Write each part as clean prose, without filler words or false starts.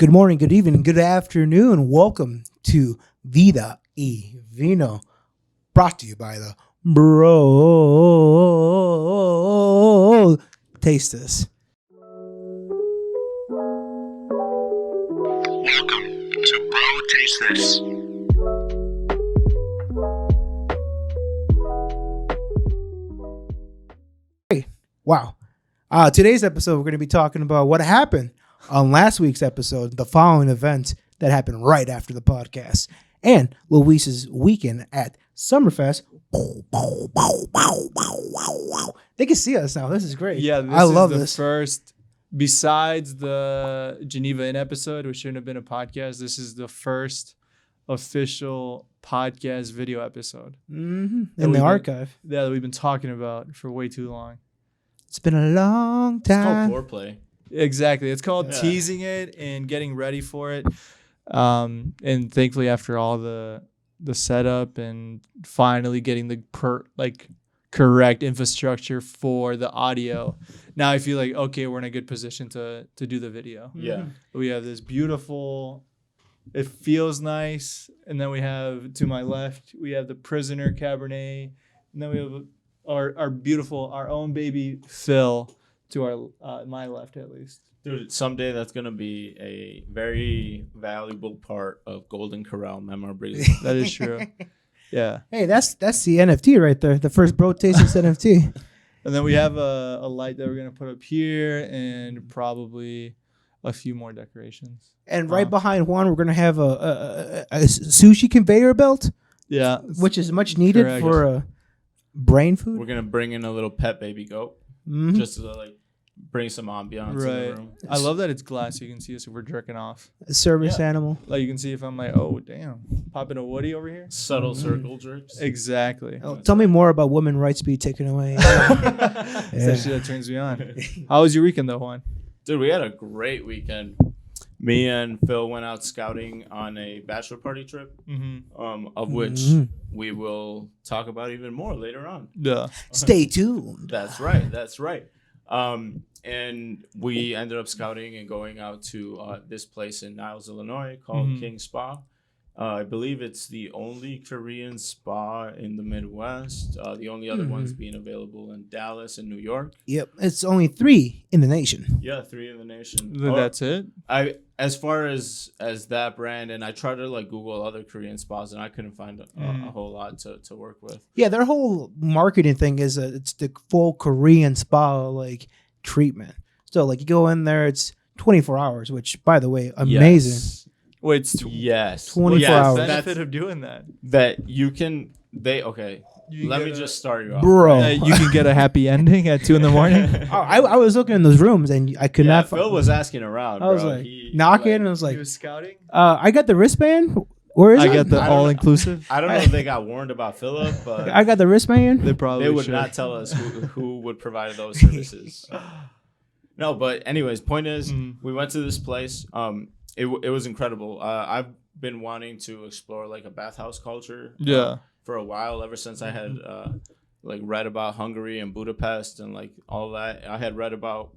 Good morning, good evening, good afternoon. Welcome to Vida y Vino, brought to you by the Bro. Taste this. Welcome to Bro Taste This. Wow. Today's episode, we're going to be talking about what happened on last week's episode, the following event that happened right after the podcast, and Luis's weekend at Summerfest. They can see us now. This is great. Yeah, I love this. First, besides the Geneva Inn episode, which shouldn't have been a podcast, this is the first official podcast video episode. In the archive. That we've been talking about for way too long. It's been a long time. It's called foreplay. Exactly. It's called teasing it and getting ready for it. And thankfully, after all the setup and finally getting the correct infrastructure for the audio, now I feel like, okay, we're in a good position to do the video. Yeah. We have this beautiful, it feels nice. And then we have, to my left, we have the Prisoner Cabernet. And then we have our beautiful, our own baby Phil to our my left, at least. Dude, someday that's going to be a very valuable part of Golden Corral memorabilia. That is true. Yeah. Hey, that's the NFT right there. The first Bro Tastes NFT. And then we have a light that we're going to put up here and probably a few more decorations. And right behind Juan, we're going to have a sushi conveyor belt. Yeah. Which is much needed Correct. for brain food. We're going to bring in a little pet baby goat just to bring some ambiance in the room. I love that it's glass. You can see us if we're jerking off. A service animal. Like you can see if I'm like, oh, damn. Popping a Woody over here. Subtle circle jerks. Exactly. Oh, tell me more about women rights being taken away. It's actually that turns me on. How was your weekend though, Juan? Dude, we had a great weekend. Me and Phil went out scouting on a bachelor party trip, of which we will talk about even more later on. Yeah. Stay tuned. That's right. And we ended up scouting and going out to this place in Niles, Illinois called King Spa. I believe it's the only Korean spa in the Midwest. The only other ones being available in Dallas and New York. Yep, it's only 3 in the nation. Yeah, 3 in the nation. That's it? As far as that brand, and I tried to Google other Korean spas, and I couldn't find a whole lot to work with. Yeah, their whole marketing thing is it's the full Korean spa treatment. So you go in there, it's 24 hours, which by the way, amazing. Yes. Wait, Yes. 24 hours. the benefit of doing that? That you can. Let me just start you off. Bro. You can get a happy ending at 2 a.m. I was looking in those rooms and I could not Phil was asking around. I was bro. knocking and I was He was scouting? I got the wristband. Where is it? I got the I don't know. all-inclusive. I don't know if they got warned about Philip, but I got the wristband. They probably they would should. not tell us who would provide those services. No, but anyways, point is, we went to this place. It was incredible. I've been wanting to explore a bathhouse culture. For a while, ever since I had read about Hungary and Budapest and all that. I had read about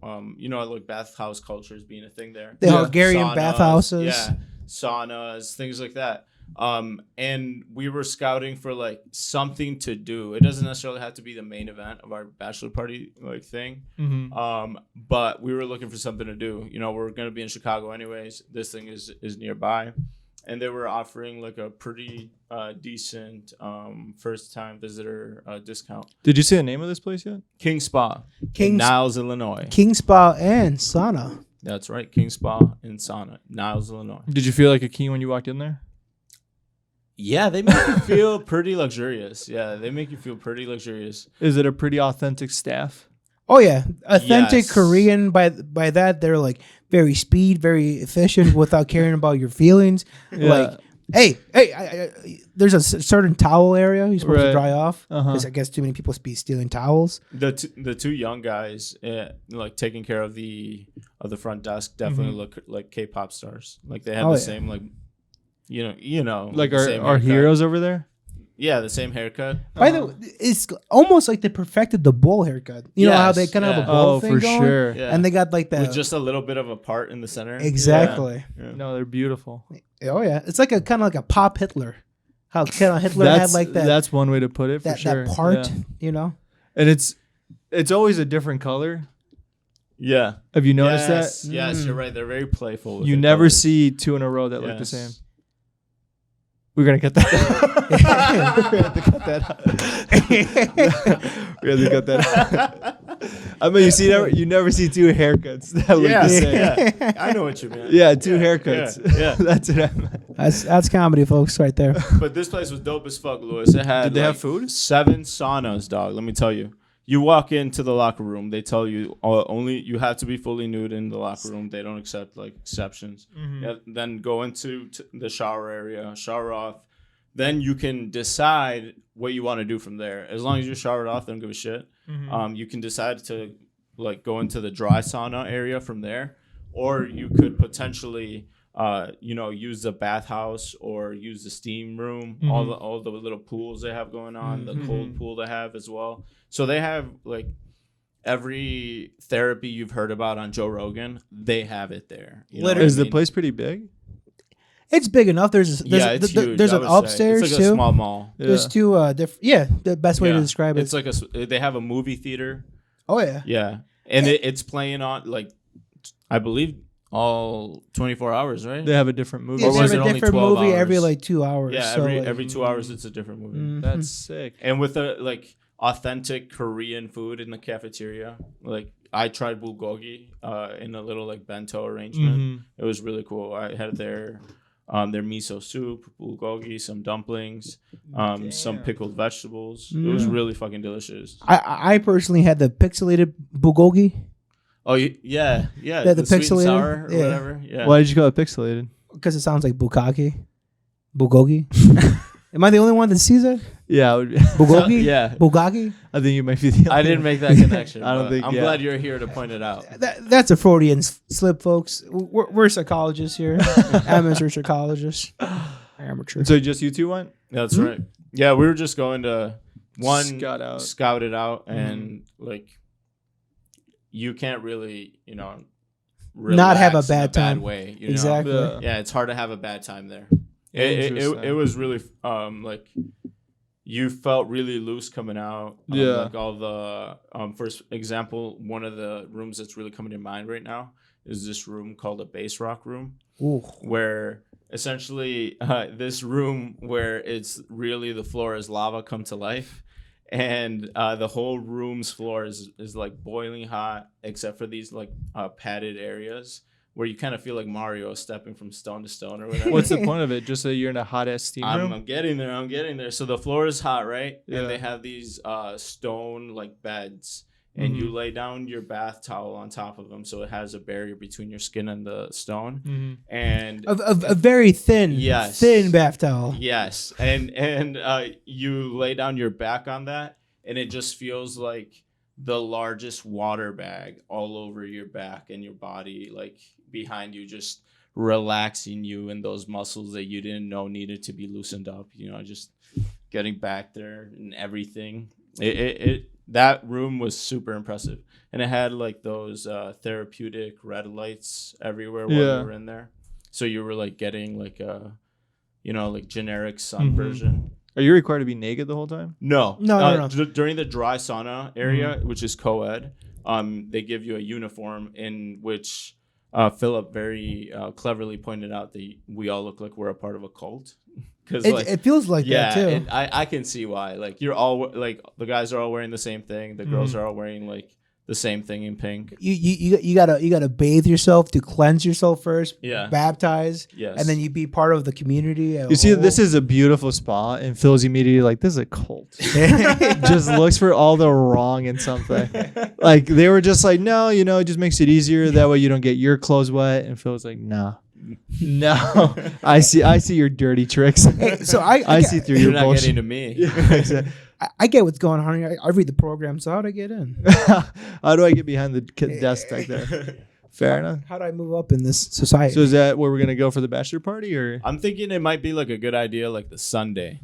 bathhouse cultures being a thing there. The Hungarian bathhouses. Yeah, saunas, things like that. And we were scouting for something to do. It doesn't necessarily have to be the main event of our bachelor party thing. But we were looking for something to do. We're gonna be in Chicago anyways. This thing is nearby. And they were offering a pretty decent first time visitor discount. Did you see the name of this place yet? King Spa in Niles, Illinois. King Spa and sauna. That's right, King Spa in Sauna, Niles, Illinois. Did you feel like a king when you walked in there? Yeah, they make you feel pretty luxurious. Is it a pretty authentic staff? Oh yeah, authentic Yes. Korean. By that, they're very speed, very efficient, without caring about your feelings. Yeah. Hey, there's a certain towel area you're supposed to Right. dry off because I guess too many people be stealing towels. The two young guys taking care of the front desk definitely look like K-pop stars. They have the same same Our haircut. heroes over there? Yeah, the same haircut. By the way, it's almost like they perfected the bowl haircut. You know how they Yes, kind of have a yeah. bowl thing for going? sure. Yeah. And they got like that. With just a little bit of a part in the center. Exactly. Yeah. No, they're beautiful. Oh, yeah. It's like a kind of like a pop Hitler. How kind of Hitler had like that. That's one way to put it. For that, sure. that part, Yeah. you know? And it's always a different color. Yeah. Have you noticed Yes, that? yes, you're right. They're very playful. With You their never colors. see two in a row that look the Yes. same. We're gonna cut that. We're gonna have to cut that out. We're gonna cut that out. I mean, you never see two haircuts that look the same. Yeah. I know what you mean. Yeah, two haircuts. Yeah. That's what I meant. That's comedy, folks, right there. But this place was dope as fuck, Louis. It had Did they have food? 7 saunas, dog. Let me tell you. You walk into the locker room, they tell you only you have to be fully nude in the locker room. They don't accept like exceptions. Then go into the shower area, shower off. Then you can decide what you want to do from there. As long as you're showered off, they don't give a shit. You can decide to like go into the dry sauna area from there, or you could potentially use the bathhouse or use the steam room, all the little pools they have going on, the cold pool they have as well. So they have like every therapy you've heard about on Joe Rogan, they have it there. You know what I Is the mean? place pretty big? It's big enough. There's It's huge. there's I an would say. upstairs It's like too. a small mall. There's two different. Yeah, the best way to Yeah. describe it. It's like they have a movie theater. Oh yeah. Yeah, and it's playing on like I believe all 24 hours, right? They have a different movie. Yeah, Or they was have it a only different 12 movie every hours? like 2 hours. Yeah, so, like, every 2 hours it's a different movie. mhm. That's sick. And with the like authentic Korean food in the cafeteria, like I tried bulgogi in a little like bento arrangement. It was really cool. I had their miso soup, bulgogi, some dumplings, some pickled vegetables. It was really fucking delicious. I personally had the pixelated bulgogi Oh yeah. The sweet and pixelated? sour or Yeah. whatever. Yeah. Why did you call it pixelated? because it sounds like bulgogi. Bulgogi. Am I the only one that sees it? Yeah, it would be. Bulgogi. Yeah. Bulgogi. I think you might be the. I didn't make that connection. I don't but think- I'm yeah. glad you're here to point it out. That's a Freudian slip, folks. We're psychologists here. Amateur psychologists. Amateur. So just you two went? That's right. Yeah, we were just going to Scout it out, and like you can't really, Not have a relax in bad time. way. You Exactly. know? Yeah, it's hard to have a bad time there. Interesting. It was really like you felt really loose coming out. Yeah. Like all the for example, one of the rooms that's really coming to mind right now is this room called a base rock room, Ooh. where essentially this room where it's really the floor is lava come to life, and the whole room's floor is like boiling hot except for these like padded areas where you kind of feel like Mario stepping from stone to stone or whatever. What's the point of it? Just so you're in a hot ass steam room? I'm getting there. So the floor is hot, right? Yeah. And they have these stone like beds, and Mm-hmm. you lay down your bath towel on top of them, so it has a barrier between your skin and the stone. Mm-hmm. And A very thin, Yes. thin bath towel. yes, and you lay down your back on that, and it just feels like the largest water bag all over your back and your body, like behind you, just relaxing you and those muscles that you didn't know needed to be loosened up. Just getting back there and everything. That room was super impressive, and it had like those therapeutic red lights everywhere while Yeah. you were in there. So you were like getting like a, like generic sun version. Are you required to be naked the whole time? No. No. During the dry sauna area, which is co-ed, they give you a uniform in which Phillip very cleverly pointed out that we all look like we're a part of a cult. Because It feels like that too. and I can see why. Like you're all like the guys are all wearing the same thing. The girls are all wearing like the same thing in pink. You gotta bathe yourself to cleanse yourself first. Yeah. Baptize. Yes. And then you be part of the community. You see, this is a beautiful spot, and Phil's immediately like, this is a cult. Just looks for all the wrong in something. Like, they were just like, no, it just makes it easier. That way you don't get your clothes wet. And Phil's like, no. I see your dirty tricks. Hey, so I see through You're your not bullshit. getting to me. Yeah, exactly. I get what's going on here. I read the program, so how'd I get in? How do I get behind the desk back there? Fair enough. How do I move up in this society? So is that where we're gonna go for the bachelor party, or? I'm thinking it might be like a good idea, like the Sunday.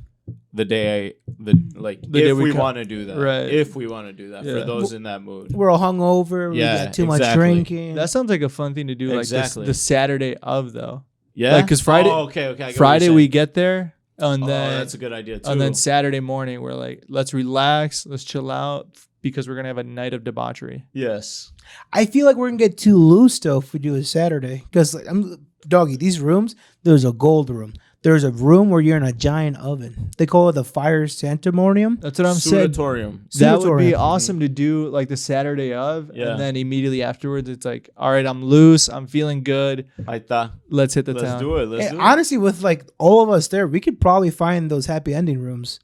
the day day we we come. want to do that, Right. If we want to do that Yeah. for those in that mood. We're all hungover. Yeah, we got too much exactly. drinking. That sounds like a fun thing to do, like Exactly. the Saturday of though. Yeah, Like, 'cause Friday- Oh, okay. I get what you're Friday saying. we get there, and Oh, then that's a good idea too. and then Saturday morning we're like, let's relax, let's chill out because we're gonna have a night of debauchery. Yes. I feel like we're gonna get too loose though if we do a Saturday. Because I'm doggy. These rooms, there's a gold room. There's a room where you're in a giant oven. They call it the fire santamorium. That's what I'm saying. Sudatorium. That would be Sudatorium. awesome to do like the Saturday of, Yeah. and then immediately afterwards it's like, all right, I'm loose, I'm feeling good, I thought. let's hit the Let's town. do it. Let's Hey, do it. honestly, with like all of us there, we could probably find those happy ending rooms.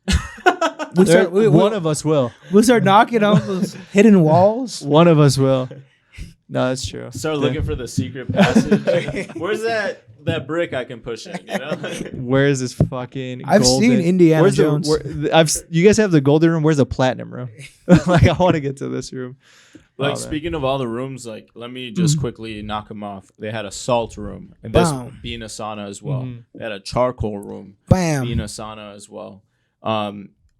we There- start, we, one of us will. we'll start knocking on those hidden walls. One of us will. No, that's true. Start Yeah. looking for the secret passage. Where's that brick I can push in? You know. Where is this fucking? I've golden- seen Indiana Where's Jones. you guys have the golden room. Where's the platinum room? Like, I want to get to this room. Like Oh, man. speaking of all the rooms, like let me just quickly knock them off. They had a salt room, and this Bam. being a sauna as well. Mhm. They had a charcoal room, Bam. being a sauna as well.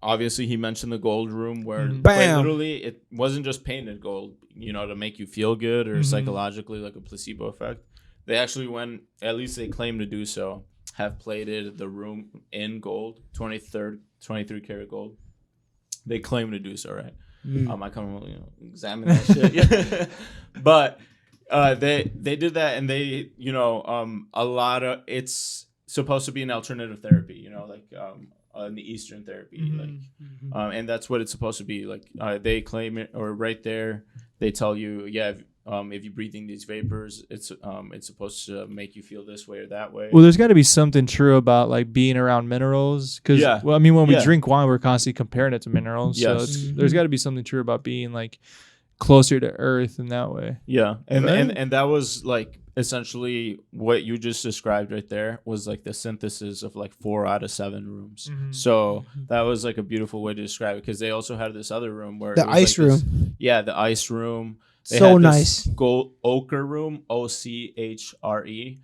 Obviously he mentioned the gold room where Mhm. quite Bam. literally it wasn't just painted gold, you know, to make you feel good or Mhm. psychologically like a placebo effect. They actually went, at least they claim to do so, have plated the room in gold, 23 karat gold. They claim to do so, right? I come, examine that shit. But they did that, and they, a lot of it's supposed to be an alternative therapy, like in the Eastern therapy, like, and that's what it's supposed to be. Like they claim it, or right there, they tell you, if you're breathing these vapors, it's supposed to make you feel this way or that way. Well, there's got to be something true about like being around minerals, because Yeah. well, I mean, when we Yeah. drink wine, we're constantly comparing it to minerals. So Yes. there's got to be something true about being like closer to Earth in that way. Yeah, and Right. and that was like essentially what you just described right there was like the synthesis of like 4 out of 7 rooms. Mhm. So that was like a beautiful way to describe it, because they also had this other room where The it was ice like this- room. yeah, the ice room. They So had this nice. gold ochre room, OCHRE.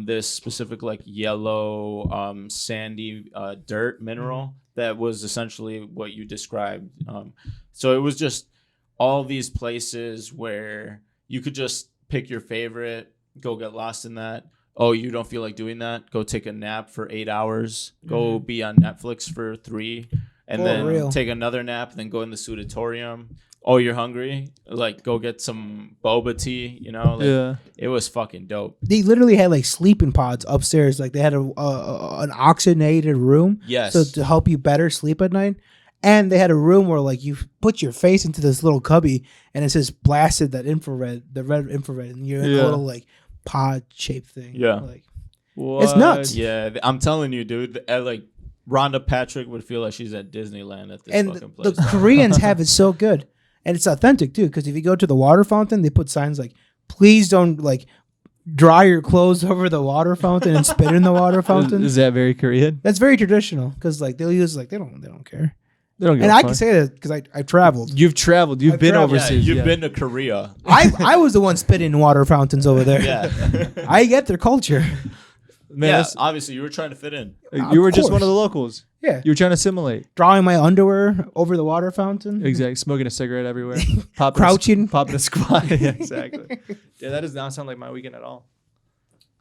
This specific like yellow sandy dirt mineral that was essentially what you described. So it was just all these places where you could just pick your favorite, go get lost in that. Oh, you don't feel like doing that? Go take a nap for 8 hours. Go be on Netflix for 3, and For then real. take another nap. Then go in the sudatorium. Oh, you're hungry? Like, go get some boba tea. Yeah. It was fucking dope. They literally had like sleeping pods upstairs. Like they had an oxygenated room, Yes. so to help you better sleep at night. And they had a room where like you put your face into this little cubby, and it says blasted that infrared, the red infrared, and you're in Yeah. a little like pod shaped thing. Yeah. like What? nuts. Yeah, I'm telling you, dude. Like, Rhonda Patrick would feel like she's at Disneyland at this and fucking the place. Koreans have it so good, and it's authentic too. Because if you go to the water fountain, they put signs like, "Please don't like dry your clothes over the water fountain and spit in the water fountain." Is that very Korean? That's very traditional because like they'll use like they don't care. They don't give And a I fuck. can say that because I traveled. You've traveled. You've I've been traveled. Yeah, overseas. you've yeah. been to Korea. I was the one spitting in water fountains over there. Yeah. I get their culture. Man, Yeah, that's- obviously you were trying to fit in. you were Of just one course. of the locals. Yeah, You were trying to assimilate. drawing my underwear over the water fountain. Exactly. Smoking a cigarette everywhere. Popping Crouching. Popping a squat. Yeah, exactly. Yeah, that does not sound like my weekend at all.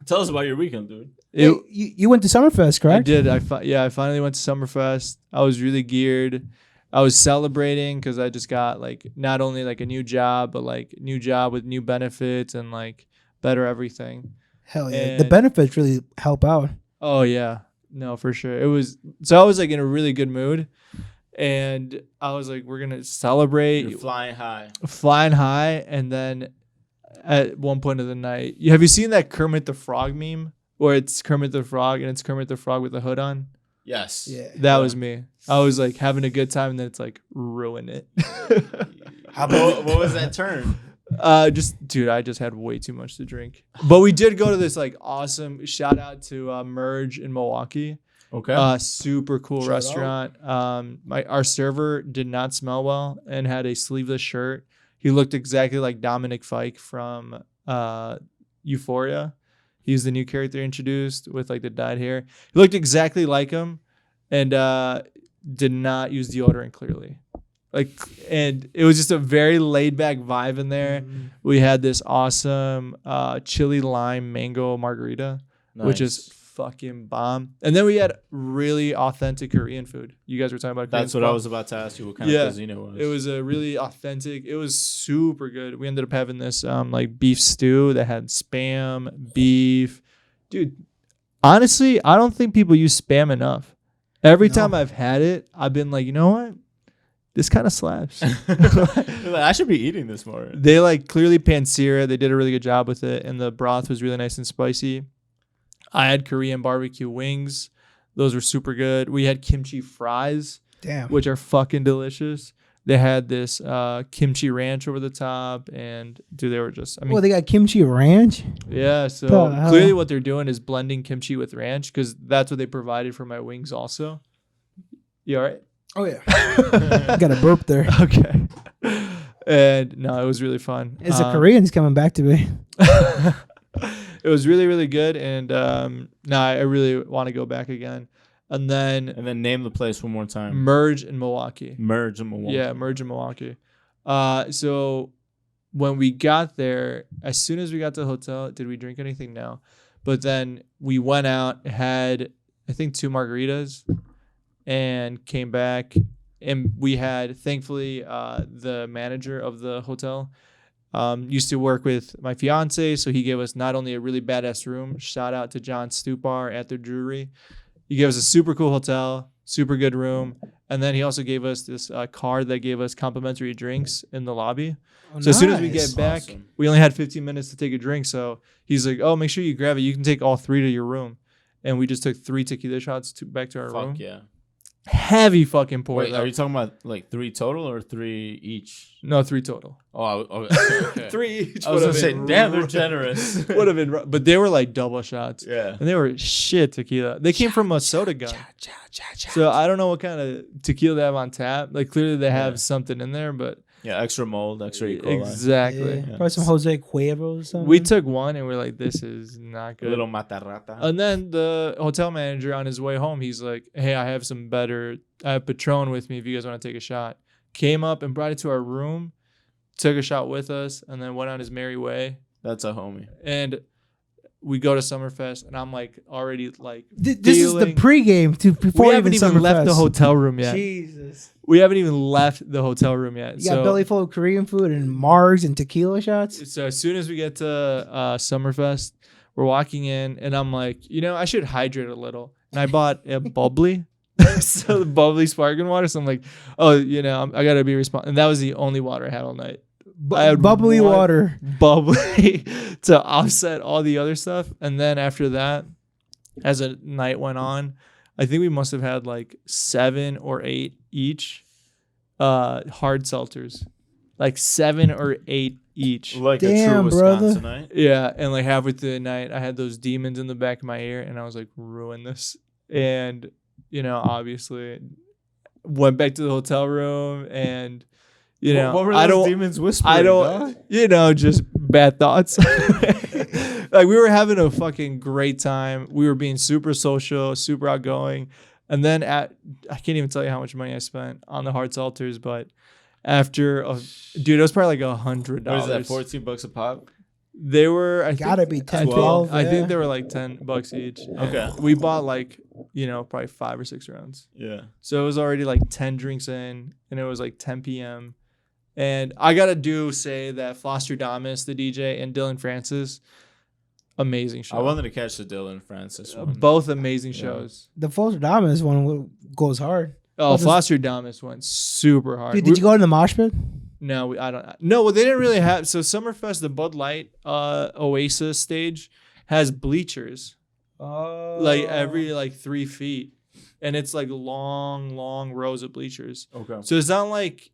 Tell us about your weekend, dude. Hey, you went to Summerfest, I correct? did. I finally went to Summerfest. I was really geared. I was celebrating because I just got like not only like a new job, but like new job with new benefits and like better everything. Hell yeah, the And- benefits really help out. Oh yeah, no, for sure. It was so I was like in a really good mood, and I was like, we're gonna celebrate, You're flying high. flying high, and then at one point of the night, have you seen that Kermit the Frog meme where it's Kermit the Frog and it's Kermit the Frog with the hood on? Yes. Yeah. That was me. I was like having a good time, and then it's like ruin it. What was that turn? Dude, I just had way too much to drink. But we did go to this like awesome shout out to Merge in Milwaukee. Okay. Super cool Shout restaurant. Our server did not smell well and had a sleeveless shirt. He looked exactly like Dominic Fike from Euphoria. He's the new character introduced with like the dyed hair. He looked exactly like him, and did not use deodorant clearly. Like, and it was just a very laid back vibe in there. We had this awesome chili lime mango margarita, which is fucking bomb. And then we had really authentic Korean food. You guys were talking about Korean That's what I was about to ask you. What kind of cuisine it was? It was a really authentic. It was super good. We ended up having this like beef stew that had Spam, beef. Dude, honestly, I don't think people use Spam enough. Every time I've had it, I've been like, you know what? This kind of slaps. I should be eating this more. They like clearly pan-sear. They did a really good job with it, and the broth was really nice and spicy. I had Korean barbecue wings. Those were super good. We had kimchi fries, which are fucking delicious. They had this kimchi ranch over the top, and dude, they were just. I mean, they got kimchi ranch. Yeah, so clearly what they're doing is blending kimchi with ranch because that's what they provided for my wings. Also, you all right? Oh yeah, I got a burp there. Okay, and no, it was really fun. It's the Koreans coming back to me. It was really, really good, and I really want to go back again. And then name the place one more time. Merge in Milwaukee. Yeah, Merge in Milwaukee. So when we got there, as soon as we got to the hotel, did we drink anything? No. But then we went out, had I think 2 margaritas, and came back, and we had, thankfully, the manager of the hotel used to work with my fiance, so he gave us not only a really badass room, shout out to John Stupar at the Drury. He gave us a super cool hotel, super good room, and then he also gave us this card that gave us complimentary drinks in the lobby. So as soon as we get back, we only had 15 minutes to take a drink, so he's like, oh, make sure you grab it. You can take all 3 to your room. And we just took 3 tequila shots back to our room. Fuck yeah. Heavy fucking pour. Wait, are you talking about like 3 total or 3 each? No, 3 total. Oh, okay. 3 each. I was gonna say, damn, they're generous. Would have been, but they were like double shots. Yeah, and they were shit tequila. They came from a soda gun. So I don't know what kind of tequila they have on tap. Like clearly they have something in there, but yeah, extra mold, extra E. coli. Exactly. Yeah. Probably some Jose Cuervo or something. We took one and we're like, this is not good. A little matarrata. And then the hotel manager on his way home, he's like, hey, I have Patron with me if you guys want to take a shot. Came up and brought it to our room, took a shot with us, and then went on his merry way. That's a homie. And we go to Summerfest, and I'm like already like this is the pregame before we haven't even left the hotel room yet. Jesus, we haven't even left the hotel room yet. You got belly full of Korean food and margs and tequila shots. So as soon as we get to Summerfest, we're walking in, and I'm like, I should hydrate a little, and I bought a bubbly. So the bubbly sparkling water. So I'm like, I gotta be responsible. And that was the only water I had all night. I had bubbly water, bubbly to offset all the other stuff. And then after that, as the night went on, I think we must have had like 7 or 8 each hard seltzers, like 7 or 8 each. Like damn, a true Wisconsinite. Brother. Yeah, and like halfway through the night, I had those demons in the back of my ear, and I was like, ruin this. And obviously went back to the hotel room, and what were those demons whispering? I don't, just bad thoughts. Like we were having a fucking great time. We were being super social, super outgoing, and then I can't even tell you how much money I spent on the hard seltzers, but after it was probably like $100. What is that? $14 a pop? They were, I gotta think, be 10, 12. I think they were like $10 each. Okay. We bought like, probably 5 or 6 rounds. Yeah. So it was already like 10 drinks in, and it was like 10 p.m. And I gotta say that Flostradamus, the DJ, and Dylan Francis, amazing show. I wanted to catch the Dylan Francis one. Both amazing shows. The Flostradamus one goes hard. Oh, Flostradamus went super hard. Dude, did you go in the mosh pit? No, I don't. No, well, they didn't really have. So Summerfest, the Bud Light Oasis stage has bleachers, like every 3 feet, and it's like long rows of bleachers. Okay. So it's not like,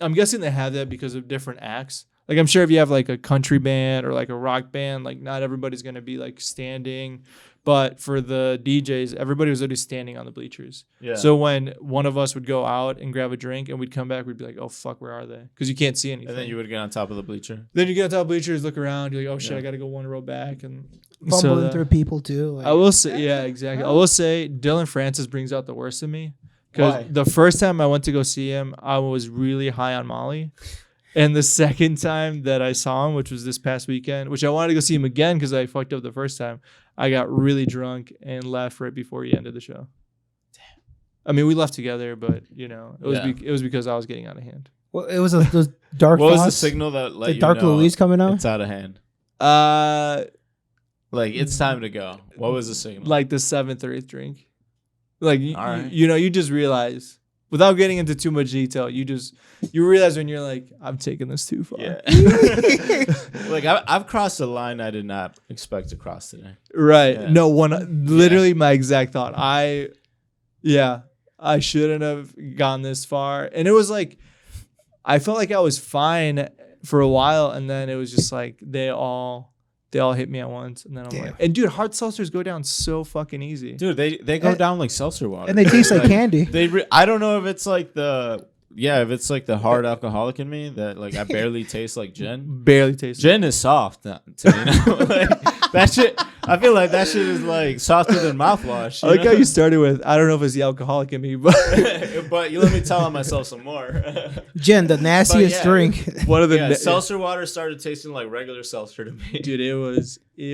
I'm guessing they have that because of different acts. Like I'm sure if you have like a country band or like a rock band, like not everybody's gonna be like standing. But for the DJs, everybody was already standing on the bleachers. Yeah. So when one of us would go out and grab a drink and we'd come back, we'd be like, oh, fuck, where are they? Because you can't see anything. And then you would get on top of the bleacher. Then you get on top of the bleachers, look around, you're like, oh, shit, I got to go 1 row back. And fumbling through people, too. I will say, yeah, exactly. I will say Dylan Francis brings out the worst in me Because the first time I went to go see him, I was really high on Molly. And the second time that I saw him, which was this past weekend, which I wanted to go see him again because I fucked up the first time, I got really drunk and left right before he ended the show. Damn. I mean, we left together, but, you know, it was because I was getting out of hand. Well, it was those dark What was the thoughts, signal that let the you dark know Louise coming out? it's out of hand? Like, it's time to go. What was the signal? Like the 7th or 8th drink. Like, right. you know, you just realize, without getting into too much detail, you realize when you're like, I'm taking this too far. Yeah. Like, I've crossed a line I did not expect to cross today. Right. Yeah. No, literally my exact thought. I shouldn't have gone this far. And it was like, I felt like I was fine for a while. And then it was just like, they all hit me at once. And then I'm like, and dude, hard seltzers go down so fucking easy. Dude, they go down like seltzer water. And they taste like candy. I don't know if it's like the hard alcoholic in me that like I barely taste like gin. Barely taste. Gin is soft to me now. Like, that shit, I feel like that shit is like softer than mouthwash. I like how you started with, I don't know if it's the alcoholic in me, but but you let me tell on myself some more. Gin, the nastiest drink. one of the seltzer water started tasting like regular seltzer to me. dude, it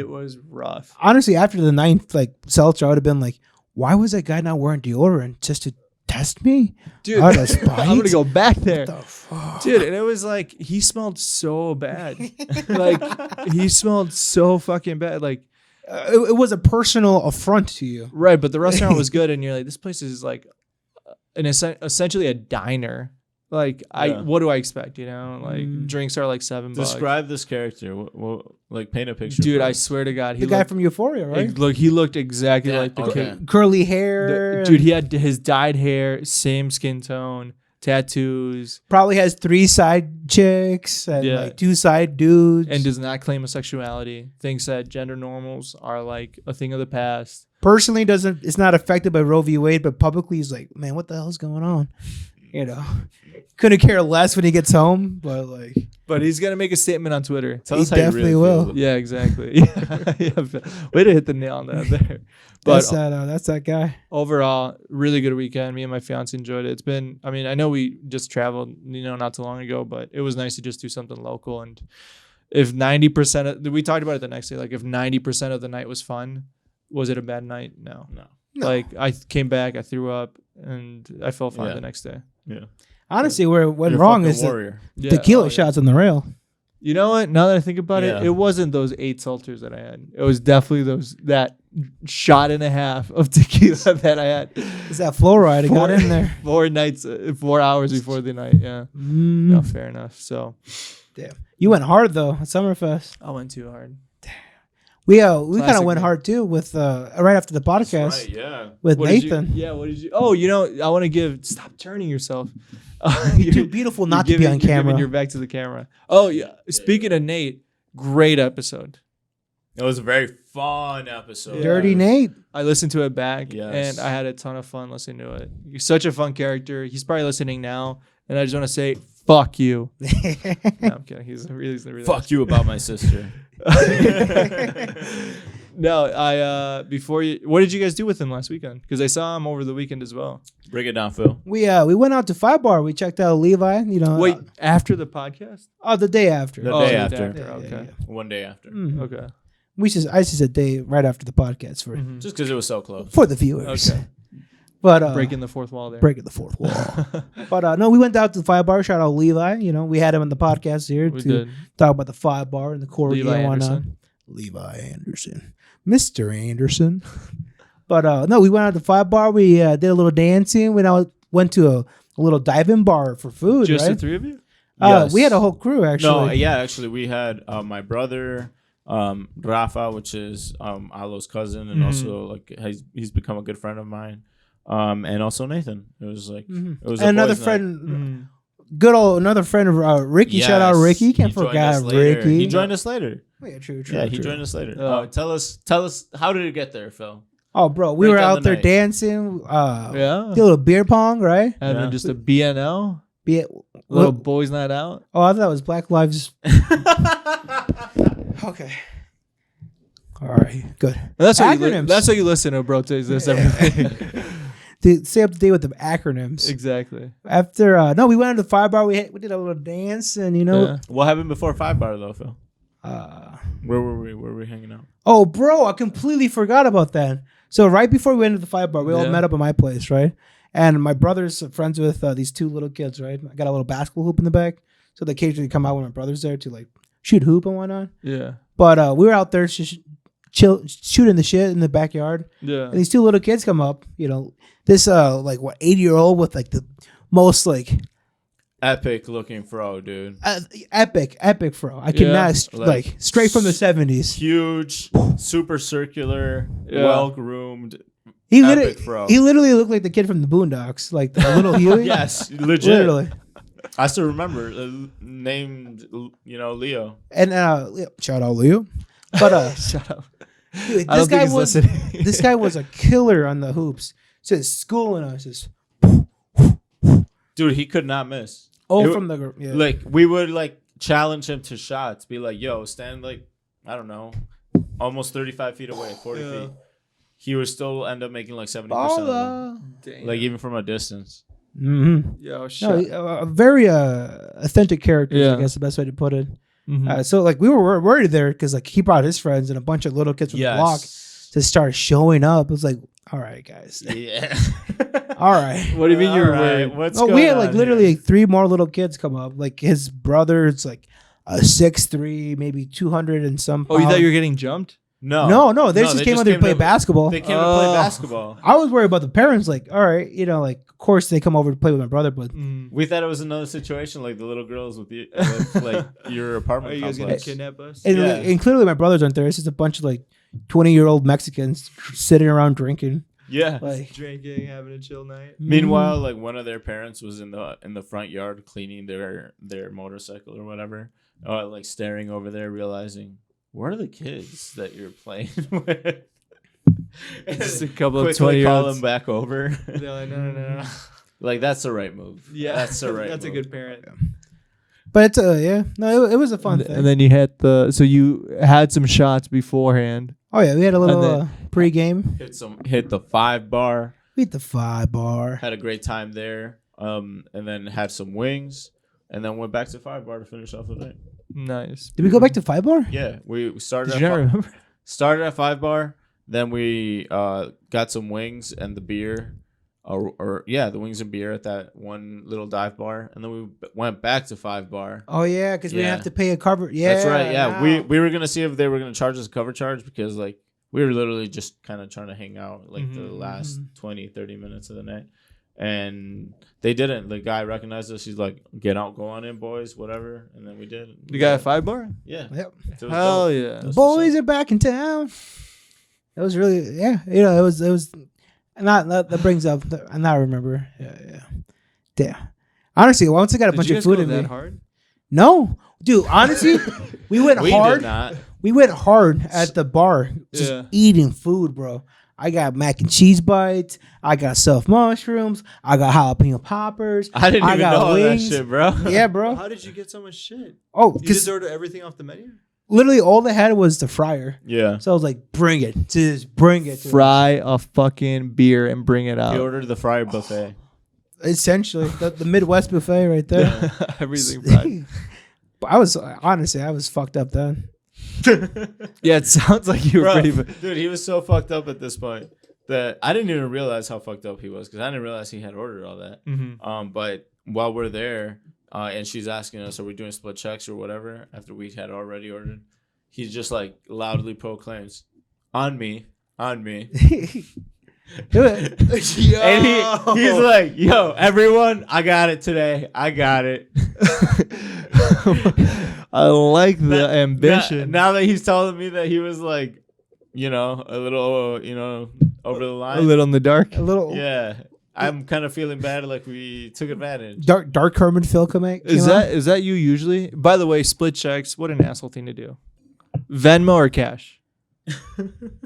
was rough. Honestly, after the 9th like seltzer, I would have been like, why was that guy not wearing deodorant just to test me? Dude, Out of spite? I'm gonna go back there. What the fuck? Dude, and it was like he smelled so bad. Like he smelled so fucking bad. Like It was a personal affront to you. right, but the restaurant was good, and you're like, this place is like essentially a diner. Like what do I expect? You know, like drinks are like $7. Describe this character. Like paint a picture. Dude, for I us. swear to God, The guy from Euphoria, right? He looked exactly like the okay. kid. Curly hair. Dude, he had his dyed hair, same skin tone, tattoos, probably has 3 side chicks and like 2 side dudes. and does not claim a sexuality. Thinks that gender normals are like a thing of the past. Personally, it's not affected by Roe v. Wade, but publicly he's like, man, what the hell's going on? You know, couldn't care less when he gets home, But he's gonna make a statement on Twitter. Tell he us how you definitely really will. feel. Yeah, exactly. Yeah. Way to hit the nail on that there. But That's that guy. overall, really good weekend. Me and my fiance enjoyed it. It's been, I mean, I know we just traveled, you know, not too long ago, but it was nice to just do something local. And if 90% we talked about it the next day, like if 90% of the night was fun, was it a bad night? No. Like I came back, I threw up, and I felt fine the next day. Yeah. Honestly, where it went wrong is the tequila shots on the rail. You know what? Now that I think about it, it wasn't those 8 seltzers that I had. It was definitely that shot and a half of tequila that I had. It's that fluoride. It got in there. 4 hours before the night. Yeah. No, fair enough. So, damn, you went hard though at Summerfest. I went too hard. We kind of went hard too with right after the podcast. Right, yeah. With Nathan. What did you? Oh, you know, I want to stop turning yourself. You're too beautiful not to be on camera. You're back to the camera. Oh yeah. Speaking of Nate, great episode. It was a very fun episode. Dirty Nate. I listened to it back, and I had a ton of fun listening to it. He's such a fun character. He's probably listening now, and I just want to say, fuck you. No, I'm kidding. He's really fuck you about my sister. No, before you, what did you guys do with him last weekend? Because I saw him over the weekend as well. Break it down, Phil. We went out to Five Bar. We checked out Levi. You know. Wait, after the podcast? The day after. The day after. Okay. Yeah. One day after. Mm-hmm. Okay. I just said day right after the podcast for just because it was so close for the viewers. Okay. But breaking the fourth wall there. Breaking the fourth wall. But no, we went out to the Five Bar. Shout out Levi. You know, we had him on the podcast here to talk about the Five Bar and the core Levi Anderson. Levi Anderson. Mr. Anderson. But no, we went out to Five Bar. We did a little dancing. We went to a little dive-in bar for food. Just right? the 3 of you? Yes. We had a whole crew actually. No, yeah, actually we had my brother, Rafa, which is Alo's cousin, and also like he's become a good friend of mine. And also Nathan. It was like it was and another friend. Good old another friend of Ricky. Yes, Shout out Ricky. Can't forget Ricky. He joined us later. Oh, yeah, true. Yeah, he joined us later. Tell us how did it get there, Phil? Oh, bro, we were out there dancing. Did a little beer pong, right? Having just a BNL. Little boys night out. Oh, I thought it was Black Lives. Okay. All right, good. That's why you listen to Bro Taste This everything. to stay up to date with the acronyms. Exactly. After we went to the 5 bar. We did a little dance, and What happened before 5 bar though, Phil? uh, Where were we? Where were we hanging out? oh, bro, I completely forgot about that. So right before we went to the 5 bar, we all met up at my place, right? And my brother's friends with these 2 little kids, right? I got a little basketball hoop in the back, so they occasionally come out when my brother's there to like shoot hoop and whatnot. Yeah. But we were out there shooting the shit in the backyard. Yeah. And these 2 little kids come up, this 80-year-old with like the most like Epic looking fro, dude. epic fro. I cannot like straight from the 70s. Huge, super circular, well groomed. He Epic literally looked like the kid from the Boondocks, like the little Huey. Yes, legit. Literally. I still remember named Leo. And shout out Leo. But Shut up. dude, I don't think he's listening. this guy was a killer on the hoops. Says schooling us is Dude, he could not miss. from the Like we would like challenge him to shots, be like, "Yo, stand like I don't know, almost 35 feet away, 40 feet." He would still end up making like 70% of them, like even from a distance. Mm-hmm. Yo, shut A very authentic character. Yeah. I guess the best way to put it. Mhm. So like we were worried there because like he brought his friends and a bunch of little kids from the block to start showing up. It was like, all right, guys. Yeah. All right. What do you mean you were All right, worried? what's No, going we had on like literally here? like 3 more little kids come up. Like his brother's like a 6'3", maybe 200 and some. Oh, you thought pounds. you were getting jumped? No. They just came out to play basketball. They came to play basketball. I was worried about the parents. Like, all right, like of course they come over to play with my brother, but We thought it was another situation like the little girls with you, with, like your apartment Are you guys gonna complex. kidnap us? and clearly my brothers aren't there. It's just a bunch of like 20-year-old Mexicans sitting around drinking. Yeah. Like, Drinking, having a chill night. Meanwhile, like one of their parents was in the front yard cleaning their motorcycle or whatever, like staring over there, realizing where are the kids that you're playing with? Just a couple of Quickly call 20-year-olds. them back over. They're like, no. Like that's the right move. Yeah, that's the right. That's move. a good parent. but it was a fun thing. And then you had so you had some shots beforehand. Oh yeah, we had a little And pre-game. Hit the 5 bar. We hit the 5 bar. Had a great time there. And then had some wings, and then went back to 5 bar to finish off the night. Nice. Did we go back to 5 bar? Yeah, we started. Did you not remember? Started at 5 bar. Then we got some wings and the beer, the wings and beer at that one little dive bar, and then we went back to 5 bar. Oh yeah, because we didn't Yeah. have to pay a cover. Yeah, That's right. Yeah, wow. we were gonna see if they were gonna charge us a cover charge because like we were literally just kind of trying to hang out like the last 20-30 minutes of the night, and they didn't. The guy recognized us. He's like, "Get out, go on in, boys, whatever." And then we did. You got a 5 bar? Yeah. Yep. It was Hell dope. yeah. That's Boys what's are back in town. It was really it was not that brings up. I now remember. Yeah. Damn. Honestly, once I got a Did bunch you of guys food go in that me. hard? No, dude. Honestly, we went We hard. did not. We went hard at the bar, just Yeah. eating food, bro. I got mac and cheese bites. I got stuffed mushrooms. I got jalapeno poppers. I didn't even got know all that wings. shit, bro. Yeah, bro. How did you get so much shit? Oh, You just because order everything off the menu? literally all they had was the fryer. Yeah. So I was like, bring it. Just bring it. to Fry a fucking beer and bring it He out. ordered the fryer buffet. us. Essentially, the Midwest buffet right there. Everything fried. But I was fucked up then. Yeah, it sounds like you were Bro, pretty. dude, he was so fucked up at this point that I didn't even realize how fucked up he was because I didn't realize he had ordered all that. But while we're there, and she's asking us, "Are we doing split checks or whatever?" After we had already ordered, he just like loudly proclaims, "On me, on me." Do it. And he's like, "Yo, everyone, I got it today. I got it." I like the ambition. Now that he's telling me that he was like, a little, over the line. A little in the dark. A little Yeah. I'm kind of feeling bad, like we took advantage. dark Herman Phil came out. Is that you usually? By the way, split checks. What an asshole thing to do. Venmo or cash?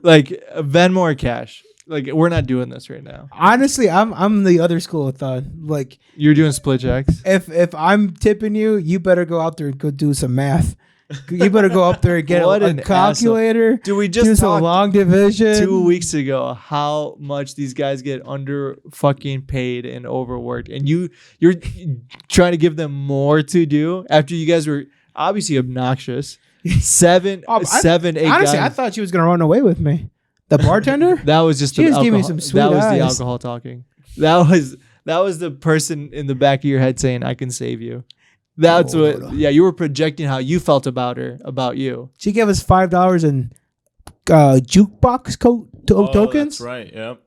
Like Venmo or cash? Like we're not doing this right now. Honestly, I'm the other school of thought. Like You're doing split checks. if I'm tipping you, you better go out there and go do some math. You better go up there and get What a an calculator. Dude, we Do just some talked long division. 2 weeks ago how much these guys get under fucking paid and overworked, and you're trying to give them more to do after you guys were obviously obnoxious. 7, 8 Honestly, guys. I thought she was gonna run away with me. The bartender. That was just She the was giving me alcohol. some sweet That was the eyes. alcohol talking. That was the person in the back of your head saying, "I can save you." That's Oh, what. Yeah, you were projecting how you felt about her, about you. She gave us $5 in jukebox tokens. That's right. Yep.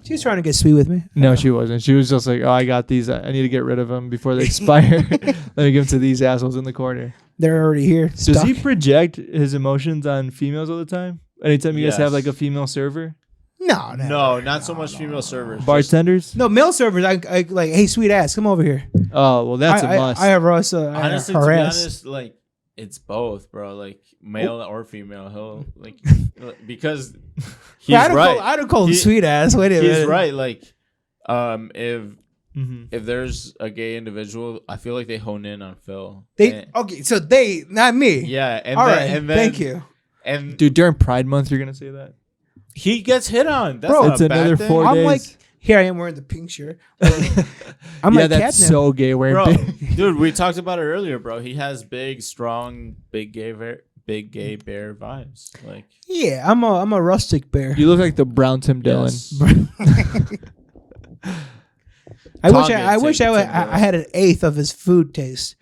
She was trying to get sweet with me. No, she wasn't. She was just like, "Oh, I got these. I need to get rid of them before they expire. Let me give them to these assholes in the corner." They're already here. Does he stuck. project his emotions on females all the time? Anytime you guys have Yes. like a female server, No, No, not so much female servers. bartenders. No, male servers. I like, hey, sweet ass, come over here. Oh well, that's I, a must. I have Russ. Honestly, to be harass. honest, like it's both, bro. Like male or female. He'll like because he's right. I don't call him He- sweet ass. Wait a minute. He's right. Like, if Mhm. if there's a gay individual, I feel like they hone in on Phil. They okay, so they, not me. Yeah, and All then, right. and then, Thank you. And Dude, during Pride Month, you're gonna say that? he gets hit on. That's Bro, not it's a bad another thing. 4 I'm days. like, here I am wearing the pink shirt. I'm yeah, like that's catnip. so gay. Wearing Bro, big- dude, we talked about it earlier, bro. He has big, strong, big gay bear vibes. Like, Yeah, I'm a rustic bear. you look like the brown Tim Dillon. yes. I wish Tongue I wish Tim I Dillon. had an eighth of his food taste.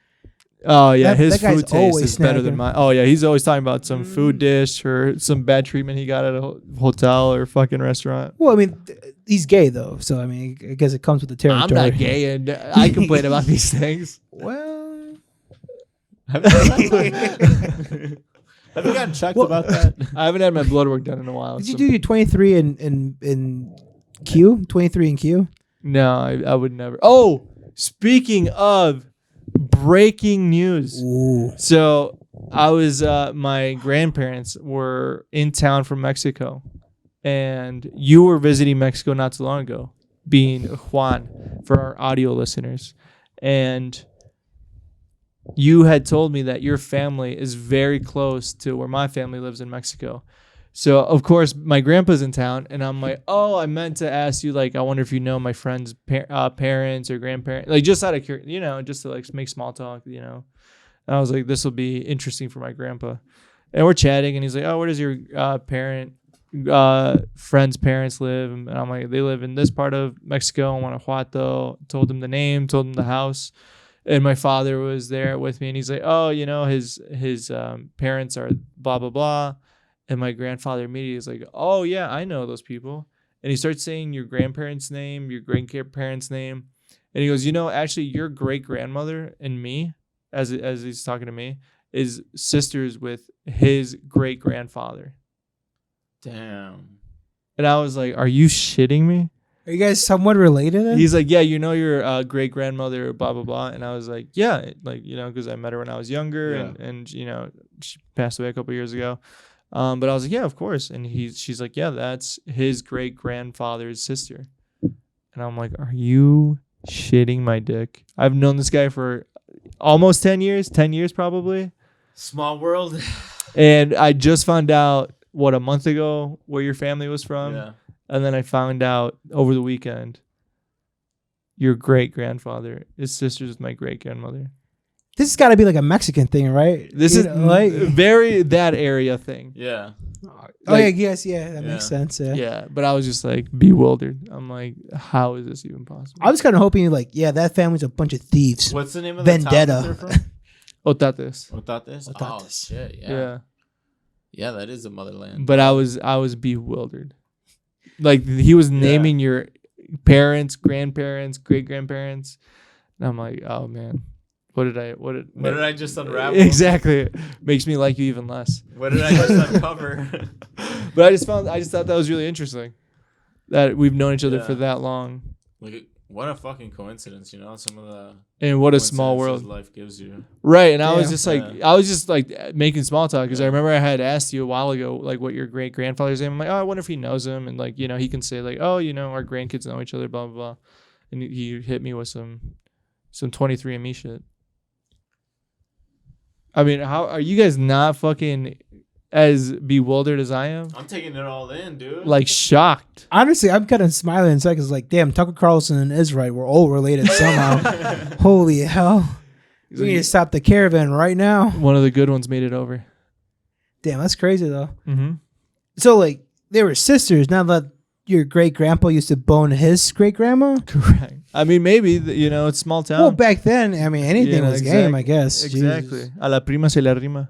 Oh yeah, That- his that guy's food taste always is better than snacking. mine. Oh yeah, he's always talking about some food dish or some bad treatment he got at a hotel or fucking restaurant. Well, I mean, he's gay though, so I mean, I guess it comes with the territory. I'm not gay, and I complain about these things. Well, Have you gotten checked about that? I haven't had my blood work done in a while. did you so- do your 23 in Q? 23 in Q? No, I would never. Oh, speaking of breaking news. Ooh. So I was, my grandparents were in town from Mexico, and you were visiting Mexico not too long ago, being Juan for our audio listeners. And you had told me that your family is very close to where my family lives in Mexico. So, of course, my grandpa's in town, and I'm like, oh, I meant to ask you, like, I wonder if you know my friend's parents or grandparents, like, just out of curiosity, just to, like, make small talk, And I was like, this will be interesting for my grandpa. And we're chatting, and he's like, oh, where does your friend's parents live? And I'm like, they live in this part of Mexico, in Guanajuato. Told him the name, told him the house. And my father was there with me, and he's like, oh, his parents are blah, blah, blah. And my grandfather immediately is like, oh, yeah, I know those people. And he starts saying your grandparents' name, your great-grandparents' name. And he goes, actually, your great-grandmother and me, as he's talking to me, is sisters with his great-grandfather. Damn. And I was like, are you shitting me? Are you guys somewhat related? Then? He's like, yeah, your great-grandmother, blah, blah, blah. And I was like, yeah, like, because I met her when I was younger. Yeah. And she passed away a couple years ago. But I was like, yeah, of course. And she's like, yeah, that's his great grandfather's sister. And I'm like, are you shitting my dick? I've known this guy for almost 10 years probably. Small world. And I just found out, a month ago where your family was from. Yeah. And then I found out over the weekend, your great grandfather is sisters with my great grandmother. This has got to be like a Mexican thing, right? This is like. very that area thing. Yeah. Oh yeah, yes, yeah, that Yeah. makes sense. Yeah. Yeah, but I was just like bewildered. I'm like, how is this even possible? I was kind of hoping, like, yeah, that family's a bunch of thieves. What's the name of the Vendetta. town that they're from? Otates. Otates? Oh, Otates. shit. Yeah. Yeah. Yeah, that is the motherland. But I was bewildered. Like he was naming your parents, grandparents, great grandparents, and I'm like, oh man, what did I just unravel? Exactly. Makes me like you even less. What did I just uncover? But I just thought that was really interesting that we've known each other Yeah. for that long, Like, what a fucking coincidence, Some of the and what a small coincidences world. life gives you. Right, and I was Yeah. just like making small talk because I remember I had asked you a while ago like what your great grandfather's name. I'm like, oh, I wonder if he knows him, and like he can say like, oh, our grandkids know each other, blah blah blah, and he hit me with some 23andMe shit. I mean, how are you guys not fucking as bewildered as I am? I'm taking it all in, dude. Like shocked. Honestly, I'm kind of smiling inside because, like, damn, Tucker Carlson and Israel were all related somehow. Holy hell. We need to stop the caravan right now. One of the good ones made it over. Damn, that's crazy, though. Mm-hmm. So, like, they were sisters. Now that your great-grandpa used to bone his great-grandma? Correct. I mean, maybe, it's small town. Well, back then, I mean, anything was game, I guess. Exactly. Jesus. A la prima se le rima.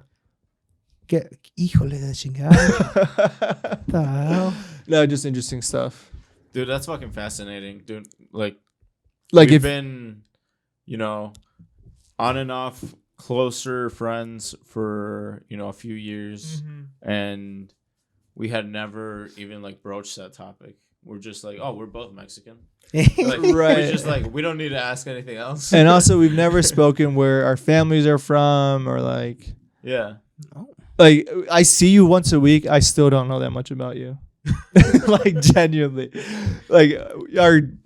Híjole de chingada. The hell? No, just interesting stuff. Dude, that's fucking fascinating, dude. Like Like we've been, on and off closer friends for, a few years, and we had never even like broached that topic. We're just like, oh, we're both Mexican. Like, Right. We're just like, we don't need to ask anything else. And also, we've never spoken where our families are from or like. Yeah. Like, I see you once a week. I still don't know that much about you. Like, genuinely. Like,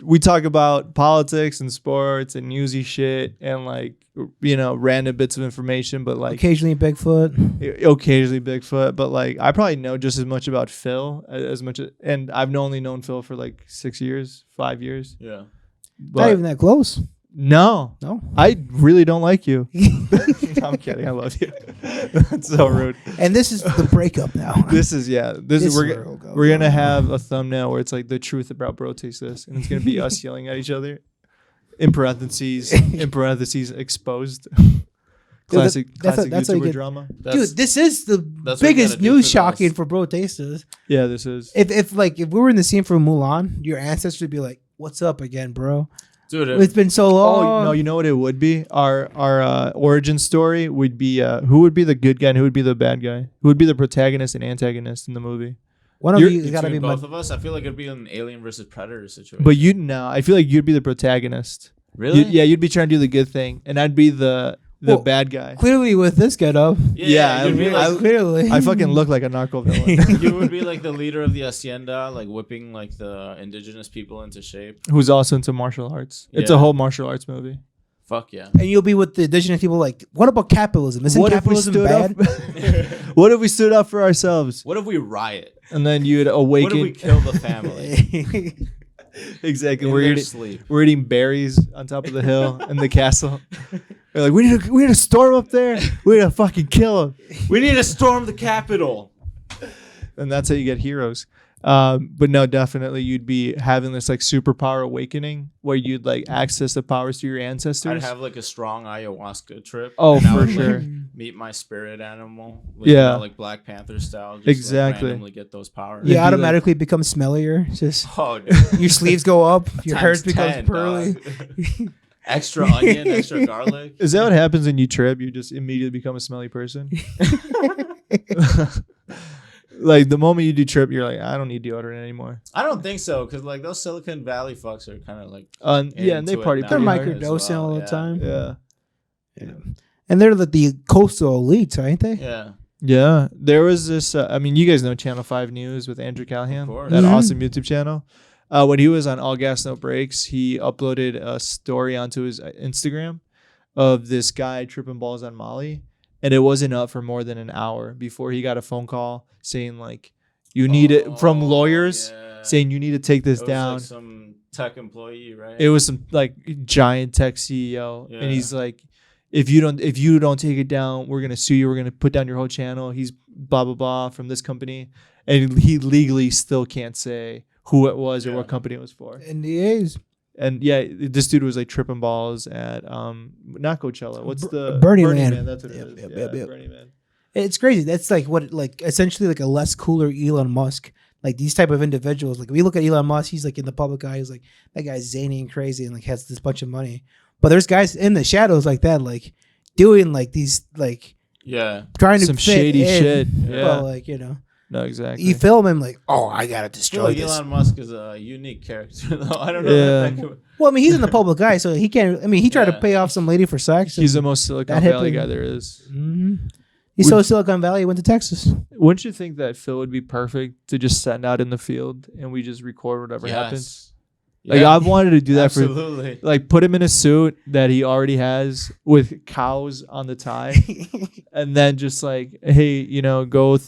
we talk about politics and sports and newsy shit and, like, random bits of information. But, like, occasionally Bigfoot. But, like, I probably know just as much about Phil as much. And I've only known Phil for, like, 5 years. Yeah. But Not even that close. No. I really don't like you. I'm kidding. I love you. That's so rude. And this is the breakup now. This is where we're gonna have a thumbnail where it's like the truth about Bro Taste This, and it's gonna be us yelling at each other. In parentheses exposed. Classic that's YouTuber drama. Dude, this is the biggest news shocking for Bro Tasters. Yeah, this is. If we were in the scene from Mulan, your ancestors would be like, "What's up again, bro?" Dude, It's been so long. Oh no, you know what it would be? Our origin story would be who would be the good guy and who would be the bad guy? Who would be the protagonist and antagonist in the movie? One of you has got to be both of us. I feel like it'd be an Alien versus Predator situation. But I feel like you'd be the protagonist. Really? You'd be trying to do the good thing, and I'd be the bad guy. Clearly, with this get up. Clearly. I fucking look like a narco villain. You would be like the leader of the hacienda, like whipping like the indigenous people into shape. Who's also into martial arts. It's a whole martial arts movie. Fuck yeah. And you'll be with the indigenous people like, what about capitalism? Isn't capitalism bad? What if we stood up for ourselves? What if we riot? And then you'd awaken. What if we kill the family? Exactly. Sleep. We're eating berries on top of the hill in the castle. We're like, we need to storm up there. We need to fucking kill him. We need to storm the Capitol. And that's how you get heroes. But no, definitely you'd be having this like superpower awakening where you'd like access the powers to your ancestors. I'd have like a strong ayahuasca trip. Oh, and I for would, sure. Like, meet my spirit animal. Like Black Panther style. Just, exactly. Like, randomly get those powers. You automatically become smellier. Just your sleeves go up. Your hair becomes pearly. Extra onion, extra garlic. Is that what happens when you trip? You just immediately become a smelly person? Like the moment you do trip, you're like, I don't need deodorant anymore. I don't think so, because like those Silicon Valley fucks are kind of like and they party. They're microdosing all the time. Yeah. And they're the coastal elites, ain't they? Yeah. There was this. You guys know Channel 5 News with Andrew Callahan, that awesome YouTube channel. When he was on All Gas No Breaks, he uploaded a story onto his Instagram of this guy tripping balls on Molly. And it wasn't up for more than an hour before he got a phone call saying like, you need it from lawyers saying you need to take this down. Like some tech employee, right? It was some like giant tech CEO. And he's like, if you don't take it down, we're going to sue you. We're going to put down your whole channel. He's blah, blah, blah from this company. And he legally still can't say who it was or what company it was for. NDAs. And this dude was like tripping balls at not Coachella. What's the Burning Man? That's what it is. Yep. Burning Man. It's crazy. That's like essentially like a less cooler Elon Musk. Like these type of individuals. Like we look at Elon Musk, he's like in the public eye. He's like that guy's zany and crazy and like has this bunch of money. But there's guys in the shadows like that, like doing like these like trying to some fit shady in, shit. But like No, exactly. You film him like, oh, I gotta destroy this. Elon Musk is a unique character, though. I don't know. Well, I mean, he's in the public eye, so he can't. I mean, he tried to pay off some lady for sex. He's the most Silicon Valley guy there is. Mm-hmm. He's so Silicon Valley, went to Texas. Wouldn't you think that Phil would be perfect to just send out in the field and we just record whatever happens? Like Yeah. I've wanted to do that Absolutely. for like put him in a suit that he already has with cows on the tie, and then just like, hey, go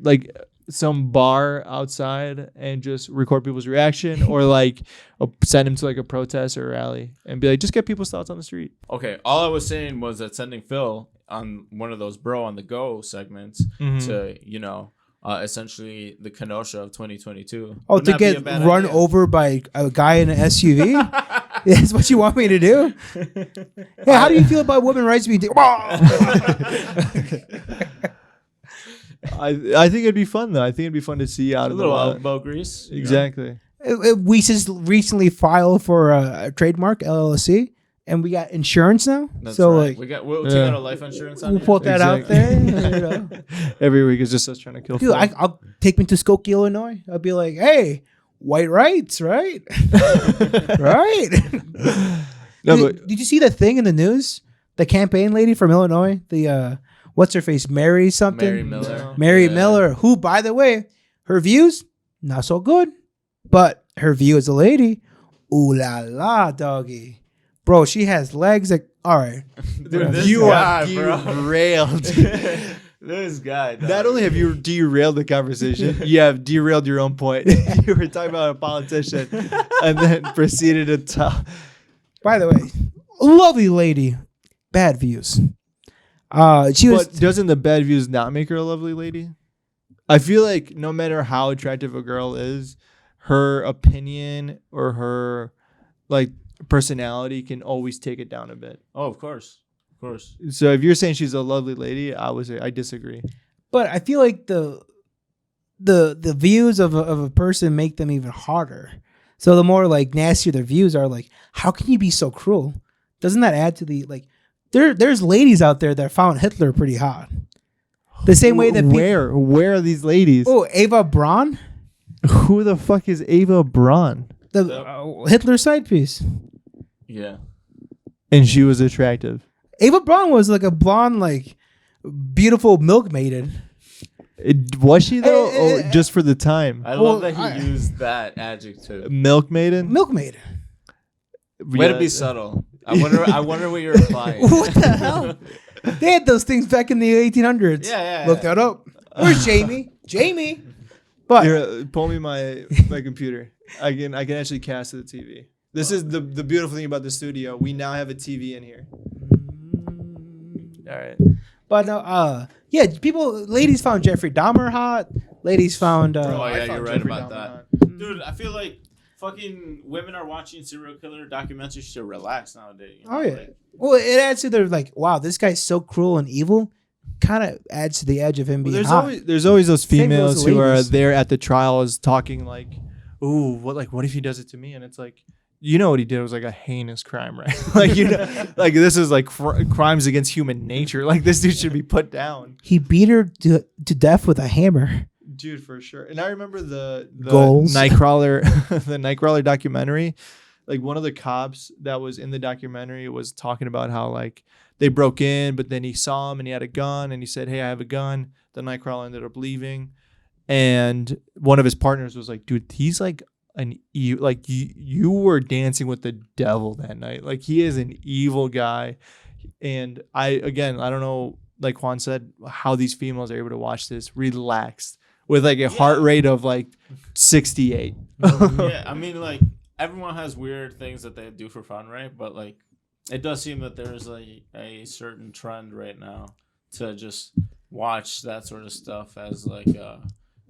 like some bar outside and just record people's reaction, or like send him to like a protest or a rally and be like, just get people's thoughts on the street. Okay, all I was saying was that sending Phil on one of those bro on the go segments to essentially the Kenosha of 2022. Oh, Wouldn't to that be a get bad run idea? over by a guy in an SUV? That's what you want me to do? Yeah, how do you feel about women rights being I think it'd be fun though. I think it'd be fun to see out A of little the elbow grease. exactly. We just recently filed for a trademark LLC, and we got insurance now. That's so right. like, we'll take out a life insurance on we'll you. put that out there. Every week is just us trying to kill. Dude, Phil. I'll take me to Skokie, Illinois. I'll be like, hey, white rights, right? Right? No, Did you see that thing in the news? The campaign lady from Illinois, the what's her face, Mary something, Mary Miller. Mary Yeah. Miller, who, by the way, her views not so good, but her view as a lady, ooh la la, doggy, bro, she has legs that all right. Dude, this you guy, are bro. derailed. This guy. Not dog. only have you derailed the conversation, you have derailed your own point. You were talking about a politician and then proceeded to talk. By the way, lovely lady, bad views. She was. But doesn't the bad views not make her a lovely lady? I feel like no matter how attractive a girl is, her opinion or her like personality can always take it down a bit. Oh, of course. Of course. So if you're saying she's a lovely lady, I would say I disagree. But I feel like the views of a person make them even harder. So the more like nastier their views are, like, how can you be so cruel? Doesn't that add to the like? There's ladies out there that found Hitler pretty hot. The same way that where are these ladies? Oh, Ava Braun, Who the fuck is Ava Braun? the Hitler side piece. Yeah. And she was attractive. Ava Braun was like a blonde, like beautiful milkmaiden. Was she though, or just for the time? I Well, love that he used that adjective. Milk maiden. Milkmaiden. Way to be subtle. I wonder what you're implying. What the hell? They had those things back in the 1800s. Yeah. Look that up. Where's Jamie? Jamie. But Here, pull me my computer. I can actually cast to the TV. This is the beautiful thing about the studio. We now have a TV in here. All right. But yeah, ladies found Jeffrey Dahmer hot. Ladies found. Oh I yeah, found you're right Jeffrey about Dahmer that. Dude, I feel like fucking women are watching serial killer documentaries to relax nowadays. You know? Oh yeah. Like, Well, it adds to their like, wow, this guy's so cruel and evil. Kind of adds to the edge of him being hot. There's always those Same goes females to who are ladies. there at the trials talking like, "Ooh, what if he does it to me?" And it's like, you know what he did was like a heinous crime, right? Like like this is like crimes against human nature. Like this dude should be put down. He beat her to death with a hammer. Dude, for sure. And I remember the Goals. Nightcrawler, the Nightcrawler documentary. Like one of the cops that was in the documentary was talking about how like they broke in, but then he saw him and he had a gun and he said, "Hey, I have a gun." The Nightcrawler ended up leaving, and one of his partners was like, "Dude, he's like you were dancing with the devil that night. Like he is an evil guy." And I don't know, like Juan said, how these females are able to watch this relaxed with like a heart rate of like 68. yeah, I mean, like everyone has weird things that they do for fun, right? But like, it does seem that there's like a certain trend right now to just watch that sort of stuff as like,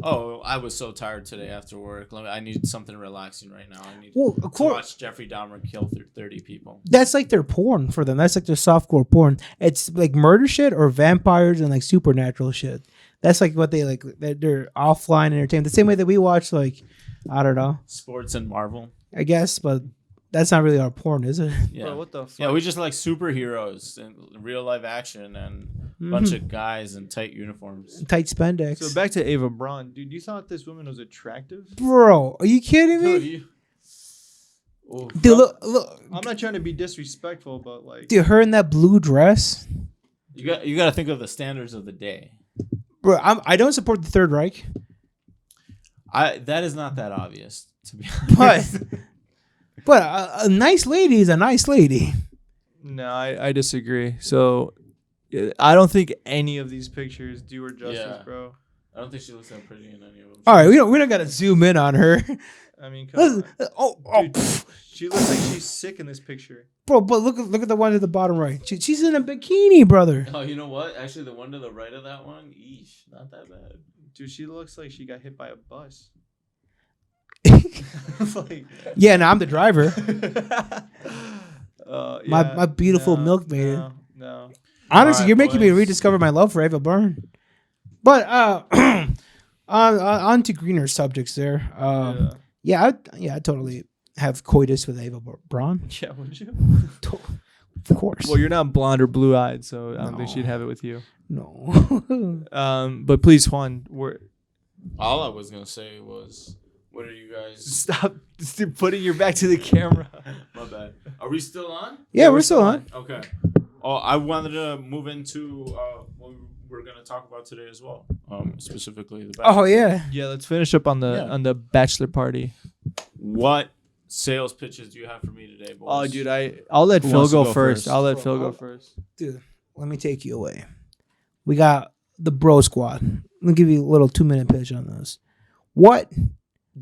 oh, I was so tired today after work. I need something relaxing right now. I need Of to watch Jeffrey Dahmer kill 30 people. That's like their porn for them. That's like their softcore porn. It's like murder shit or vampires and like supernatural shit. That's like what they like. They're offline entertainment. The same way that we watch like, I don't know, Sports and Marvel. I guess, but that's not really our porn, is it? Yeah. Bro, what the fuck? Yeah, we just like superheroes and real life action and a bunch of guys in tight uniforms. Tight spandex. So back to Ava Braun, dude. You thought this woman was attractive? Bro, are you kidding me? Dude, look, I'm not trying to be disrespectful, but like, dude, her in that blue dress. You got to think of the standards of the day. Bro, I don't support the Third Reich, That is not that obvious, to be honest. but But a nice lady is a nice lady. No, I disagree. So I don't think any of these pictures do her justice, Yeah. bro. I don't think she looks that pretty in any of them. All right, we don't gotta zoom in on her. I mean, come on. Dude, pff. She looks like she's sick in this picture. Bro, but look at the one at the bottom right. She's in a bikini, brother. Oh, you know what? Actually, the one to the right of that one, eesh, not that bad. Dude, she looks like she got hit by a bus. Yeah, no, I'm the driver. My Yeah, beautiful milkmaid. No. Honestly, Alright, you're making me boys. rediscover my love for Ava Byrne. But on to greener subjects there. I totally have coitus with Ava Braun. Yeah, would you? Of course. Well, you're not blonde or blue-eyed, so I don't think No. she'd have it with you. No. But please, Juan, All I was gonna say was, what are you guys? stop putting your back to the camera. My bad. Are we still on? Yeah, we're still on. Okay. Oh, I wanted to move into what we're gonna talk about today as well. Specifically the. Oh yeah. Yeah, let's finish up on the bachelor party. What sales pitches do you have for me today, boys? Oh, dude, I'll let Who Phil wants to go go first. first? I'll let Bro, Phil go I'll- first. Dude, let me take you away. We got the bro squad. Let me give you a little 2-minute pitch on this. What? Do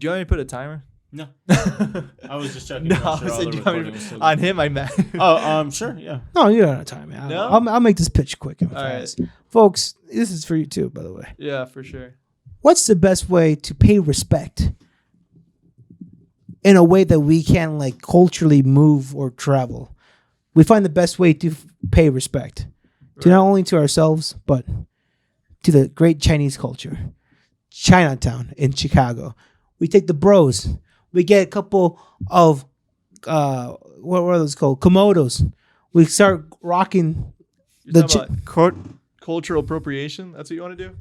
you want me to put a timer? No. I was just checking. No, to make sure I all said the you want me recording was to, still on going. him. I meant. Oh, sure, yeah. No, you don't have time, man. No? I'll make this pitch quick and All right. fast. Folks, this is for you too, by the way. Yeah, for sure. What's the best way to pay respect in a way that we can like culturally move or travel? We find the best way to pay respect to not only to ourselves but to the great Chinese culture. Chinatown in Chicago. We take the bros. We get a couple of what are those called? Komodos. We start rocking You're the talking about cultural appropriation. That's what you want to do?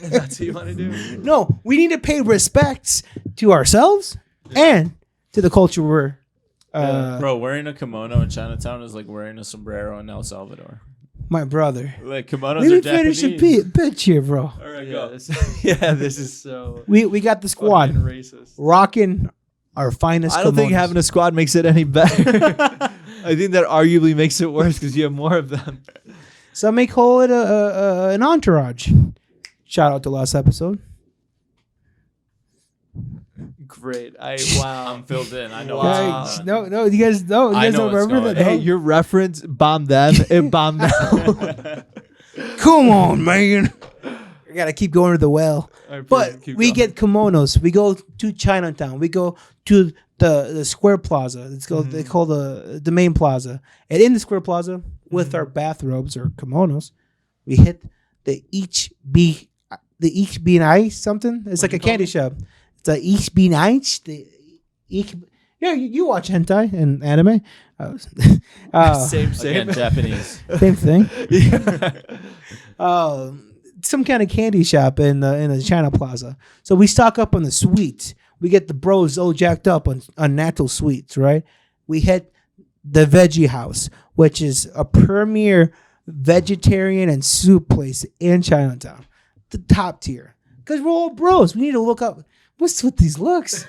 That's what you want to do? No, we need to pay respects to ourselves and to the culture we're. Bro, wearing a kimono in Chinatown is like wearing a sombrero in El Salvador. My brother. Like kimonos Let are me finish Japanese. the pitch here, bro. All right, Yeah, go. this is so We got the squad fucking racist. rocking our finest. I don't think kimonos. having a squad makes it any better. I think that arguably makes it worse because you have more of them. Some may call it an entourage. Shout out to last episode. Great. Wow. I'm filled in. I know. Wow. what's No, you guys know. You I guys know don't what's remember going that? Hey, no? your reference bomb them. It bombed now. Come on, man. I gotta keep going to the well. But we get kimonos. We go to Chinatown. We go to the square plaza. It's called they call the main plaza. And in the square plaza, with our bathrobes or kimonos, we hit the each be nice something. It's like a candy shop. It's a each be nice. Yeah, you watch hentai and anime. same. Again, Japanese. Same thing. Some kind of candy shop in the China Plaza. So we stock up on the sweets. We get the bros all jacked up on natural sweets, right? We hit the Veggie House, which is a premier vegetarian and soup place in Chinatown. The top tier. Because we're all bros. We need to look up. What's with these looks?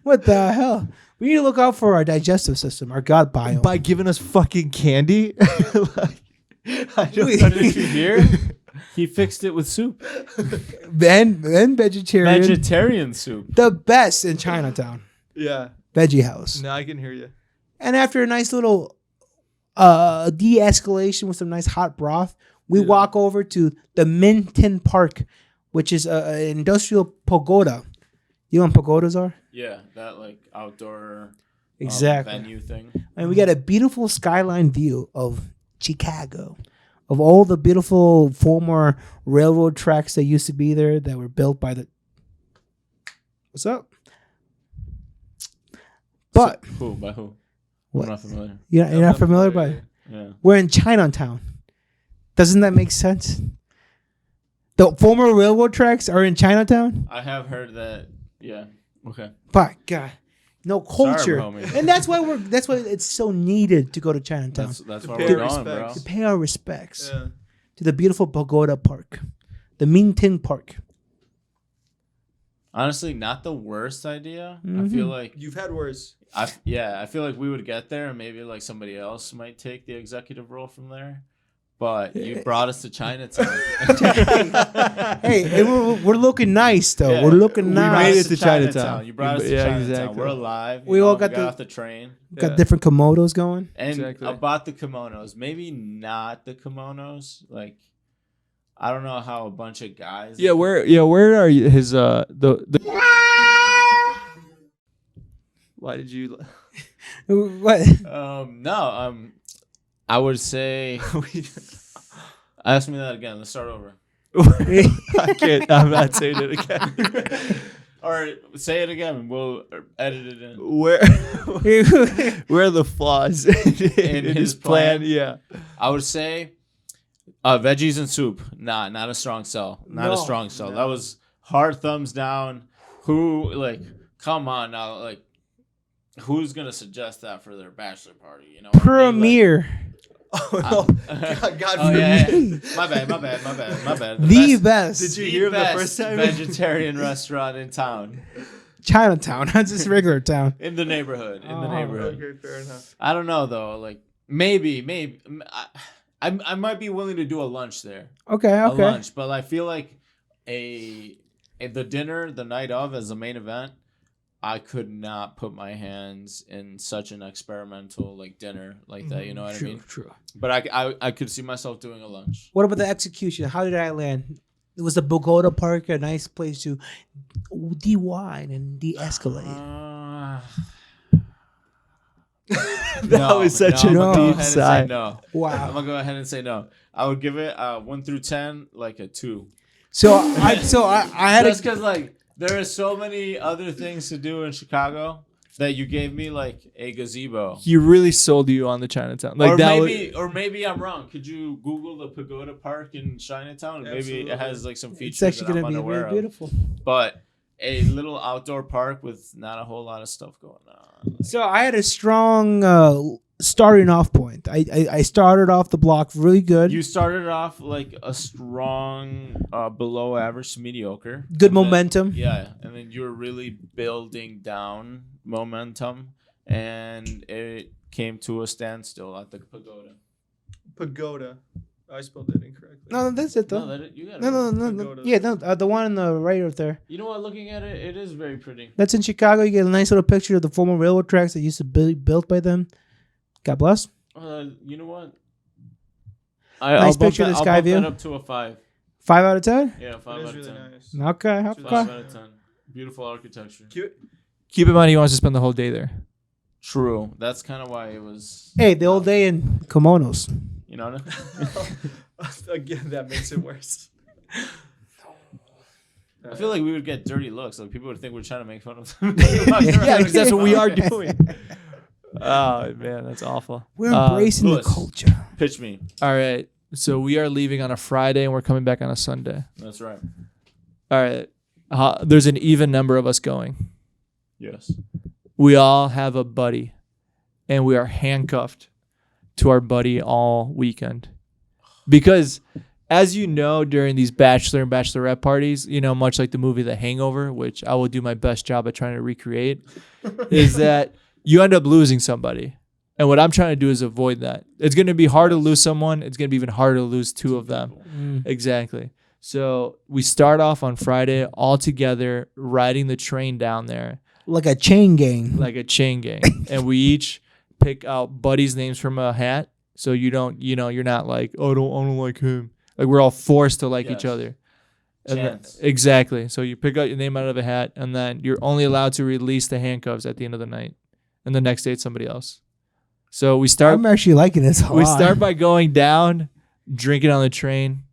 What the hell? We need to look out for our digestive system, our gut biome. By giving us fucking candy. I don't Did you hear? He fixed it with soup. and vegetarian. Vegetarian soup. The best in Chinatown. Yeah. Veggie House. No, I can hear you. And after a nice little de-escalation with some nice hot broth, we walk over to the Minton Park, which is an industrial pagoda. You know what pagodas are? Yeah, that like outdoor Exactly. venue thing. And we got a beautiful skyline view of Chicago, of all the beautiful former railroad tracks that used to be there that were built by the. What's up? But Who? By who? what? I'm not familiar. You're not familiar, but Yeah. we're in Chinatown. Doesn't that make sense? The former railroad tracks are in Chinatown. I have heard that. Yeah. Okay. But God, no culture, Sorry, homie. and that's why it's so needed to go to Chinatown That's To why pay we're going, bro. respects. to pay our respects Yeah. to the beautiful pagoda park, the Minton Park. Honestly, not the worst idea. Mm-hmm. I feel like You've had worse. I feel like we would get there and maybe like somebody else might take the executive role from there. But you brought us to Chinatown. Hey, we're looking nice though. Yeah, we're looking we nice. made it to Chinatown. You brought us to Yeah, Chinatown. exactly. We're alive. We all got got the- off the train. Got different komodos going. And Exactly. about the kimonos, maybe not the kimonos. Like, I don't know how a bunch of guys. Where are you, his the Why did you What? I would say. Ask me that again. Let's start over. I can't. I'm not saying it again. Or say it again. We'll edit it in. Where are the flaws in his plan? Yeah. I would say veggies and soup. Not a strong sell. Not a strong sell. That was hard thumbs down. Who, like, come on now, like, who's gonna suggest that for their bachelor party? You know, Premier. Oh no! God Oh, forbid. yeah. My bad. The best. Did you hear him the first time? Vegetarian restaurant in town, Chinatown, not just regular town. in the neighborhood. Okay, fair enough. I don't know though. Like maybe I might be willing to do a lunch there. Okay. A lunch, but I feel like the dinner the night of as the main event. I could not put my hands in such an experimental like dinner like that. You know what I mean? True. But I could see myself doing a lunch. What about the execution? How did I land? It was the Bogota Park, a nice place to de-wine and de-escalate. That was such a deep sigh. No. Wow. I'm gonna go ahead and say no. I would give it 1 through 10 like a 2. So I had Just because like there are so many other things to do in Chicago that you gave me like a gazebo. He really sold you on the Chinatown. Like or maybe I'm wrong. Could you Google the Pagoda Park in Chinatown? Maybe it has like some features it's actually that I'm going to be unaware really beautiful. of. But a little outdoor park with not a whole lot of stuff going on. So I had a strong starting off point. I started off the block really good. You started off like a strong, below average to mediocre. Good momentum. And then you were really building down momentum, and it came to a standstill at the pagoda. Pagoda. I spelled it incorrectly. No, that's it though. You got it. No. Pagoda. Yeah, no, the one on the right up there. You know what? Looking at it, it is very pretty. That's in Chicago. You get a nice little picture of the former railroad tracks that used to be built by them. God bless. You know what? Nice picture of the sky view. I'll bump that up to a 5. 5 out of 10. Yeah, 5 out of 10. Nice. Okay. 5 out of 10. Beautiful architecture. Keep in mind he wants to spend the whole day there. True. That's kind of why it was. Hey, the old day in kimonos. You know what I mean? Again, that makes it worse. I feel like we would get dirty looks. Like people would think we're trying to make fun of them. Yeah, because that's what we are doing. Oh man, that's awful. We're embracing the Louis. culture. Pitch me. All right, so we are leaving on a Friday and we're coming back on a Sunday. That's right. All right, there's an even number of us going. Yes. We all have a buddy, and we are handcuffed to our buddy all weekend. Because, as you know, during these bachelor and bachelorette parties, you know, much like the movie The Hangover, which I will do my best job at trying to recreate, is that you end up losing somebody. And what I'm trying to do is avoid that. It's going to be hard to lose someone. It's going to be even harder to lose 2 of them. Exactly. So we start off on Friday all together, riding the train down there. Like a chain gang. Like a chain gang. And we each pick out buddies' names from a hat. So you don't, you're not like, oh, I don't like him. Like we're all forced to like each other. Exactly. So you pick out your name out of a hat, and then you're only allowed to release the handcuffs at the end of the night. And the next day it's somebody else. So we start. I'm actually liking this a lot. We start by going down, drinking on the train,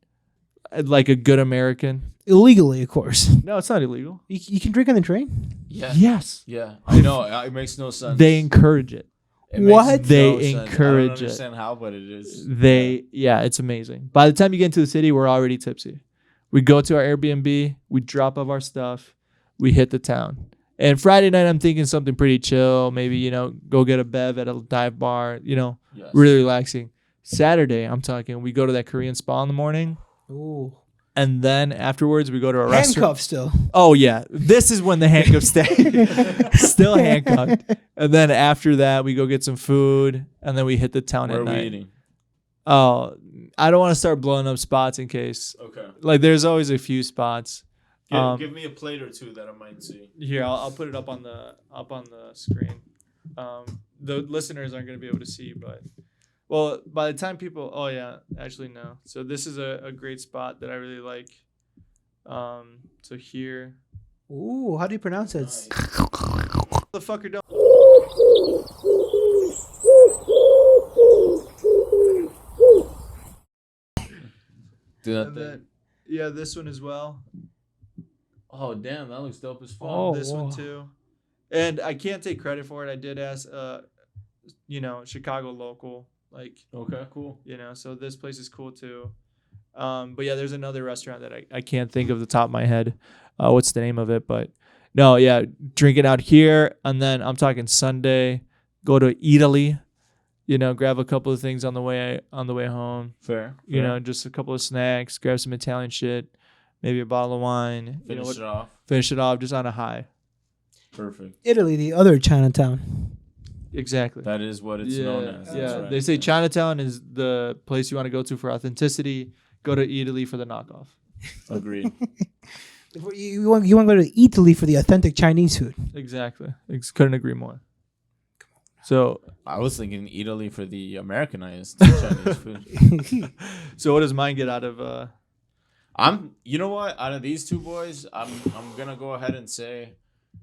like a good American. Illegally, of course. No, it's not illegal. You can drink on the train? Yeah. Yes. Yeah. I know. It makes no sense. They encourage it. It makes What? They no sense. encourage I it. don't understand how, but it is. It's amazing. By the time you get into the city, we're already tipsy. We go to our Airbnb, we drop off our stuff, we hit the town. And Friday night, I'm thinking something pretty chill. Maybe, go get a bev at a dive bar, really relaxing. Saturday, I'm talking, we go to that Korean spa in the morning. Ooh. and then afterwards we go to a restaurant. Handcuffed still. Oh yeah, this is when the handcuffs stay. Still handcuffed. And then after that, we go get some food, and then we hit the town Where at are we night. eating? Oh, I don't want to start blowing up spots in case. Okay. Like, there's always a few spots. Give me a plate or two that I might see. Here, I'll put it up on the screen. The listeners aren't going to be able to see, but well, by the time people, oh yeah, actually no. So this is a great spot that I really like. So here, Ooh, how do you pronounce it? Nice. the fucker don't. Do that And thing. then, yeah, this one as well. Oh damn, that looks dope as fuck. Oh, This one whoa. too. And I can't take credit for it. I did ask, Chicago local, like, Okay, cool. so this place is cool too. But yeah, there's another restaurant that I can't think of the top of my head. What's the name of it? But no, yeah, drinking out here. And then I'm talking Sunday, go to Italy, grab a couple of things on the way home, Fair. just a couple of snacks, grab some Italian shit, maybe a bottle of wine, Finish it off. finish it off just on a high. Perfect. Italy, the other Chinatown. Exactly. That is what it's known as. Yeah, That's right. they say Chinatown is the place you want to go to for authenticity. Go to Italy for the knockoff. Agreed. You want to go to Italy for the authentic Chinese food. Exactly. Couldn't agree more. So, I was thinking Italy for the Americanized Chinese food. so what does mine get out of? You know what? Out of these two boys, I'm gonna go ahead and say,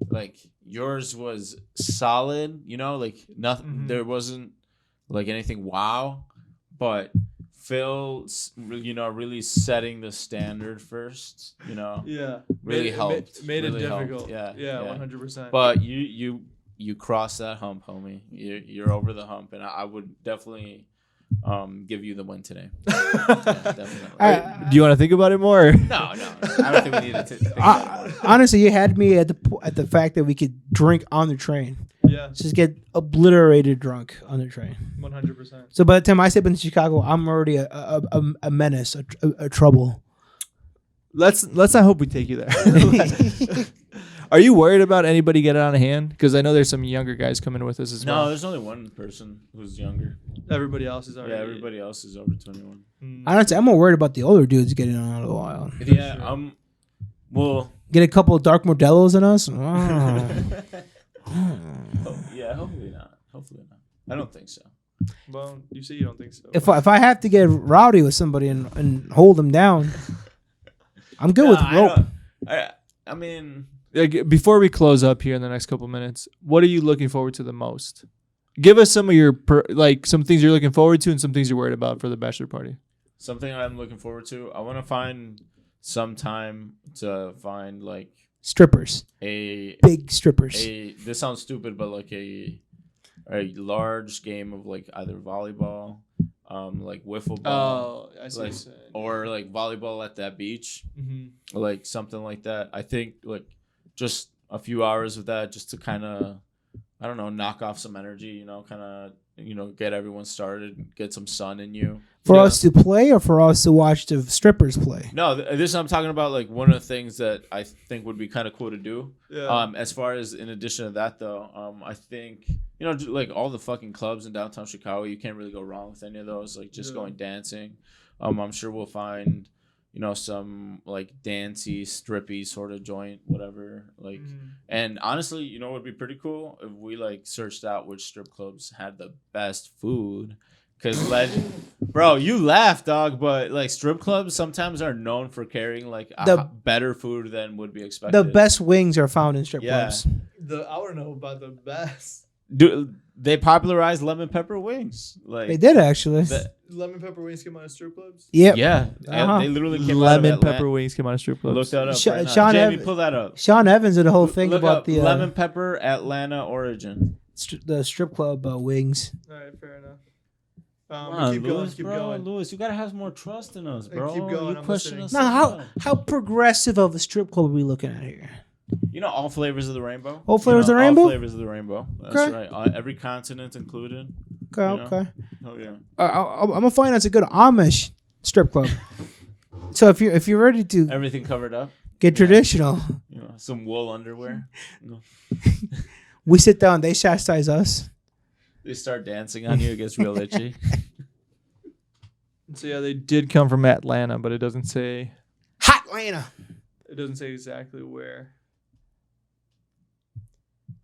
like, yours was solid. Like nothing. Mhm. There wasn't like anything wow, but Phil, really setting the standard first. Yeah. Really helped. Made Really it helped. difficult. Yeah, Yeah. yeah. 100%. But you crossed that hump, homie. You're over the hump, and I would definitely give you the win today. Yeah, definitely. do you want to think about it more? No. I don't think we need to think about it. Honestly, you had me at the fact that we could drink on the train. Yeah. Just get obliterated drunk on the train. 100%. So by the time I step into Chicago, I'm already a menace, a trouble. Let's not hope we take you there. Are you worried about anybody getting out of hand? Because I know there's some younger guys coming with us as No, well. there's only one person who's younger. Everybody else is already. Yeah, everybody else is over 21. Honestly, I'm more worried about the older dudes getting out of the wild. Yeah, well, Get a couple of dark Modelos in us. yeah, hopefully not. I don't think so. Well, you say you don't think so. If I have to get rowdy with somebody and hold them down, I'm good with rope. I mean, Before we close up here in the next couple minutes, what are you looking forward to the most? Give us some of your some things you're looking forward to and some things you're worried about for the bachelor party. something I'm looking forward to. I want to find some time to find like Strippers, a big strippers. this sounds stupid, but like a large game of like either volleyball, like wiffle ball, Oh, I see. like, what you're saying. or like volleyball at that beach, Mm-hmm. like something like that. I think like just a few hours of that just to kind of, I don't know, knock off some energy, kind of, get everyone started, get some sun in you. For us to play or for us to watch the strippers play? No, this I'm talking about like one of the things that I think would be kind of cool to do. Yeah. As far as in addition to that though, I think like all the fucking clubs in downtown Chicago, you can't really go wrong with any of those. Like just going dancing. I'm sure we'll find some like dancey, strippy sort of joint, whatever. Like, and honestly, it would be pretty cool if we like searched out which strip clubs had the best food. Cause bro, you laugh, dog, but like strip clubs sometimes are known for carrying like better food than would be expected. The best wings are found in strip clubs. I want to know about the best. They popularized lemon pepper wings. Like They did actually. Lemon pepper wings come out of strip clubs? Yep. Yeah, Uh-huh. they literally came Lemon out of pepper wings come out of strip clubs. Look that up. Sha- right now. Sean Jamie, Ev- pull that up. Sean Evans did a whole thing Look about up the lemon pepper Atlanta origin. the strip club wings. All right, fair enough. Come on, keep Louis, going, bro. Louis, you gotta have more trust in us, bro. Keep going, You I'm pushing listening. us. Now, how progressive of a strip club are we looking at here? All flavors of the rainbow. All flavors of the rainbow? All flavors of the rainbow. That's Okay. right. Every continent included. Okay, okay. Oh yeah. I'm gonna find that's a good Amish strip club. So if you're ready to Everything covered up. get traditional, You know, some wool underwear. No. we sit down. They chastise us. They start dancing on you. It gets real itchy. So yeah, they did come from Atlanta, but it doesn't say. Hot Atlanta. It doesn't say exactly where.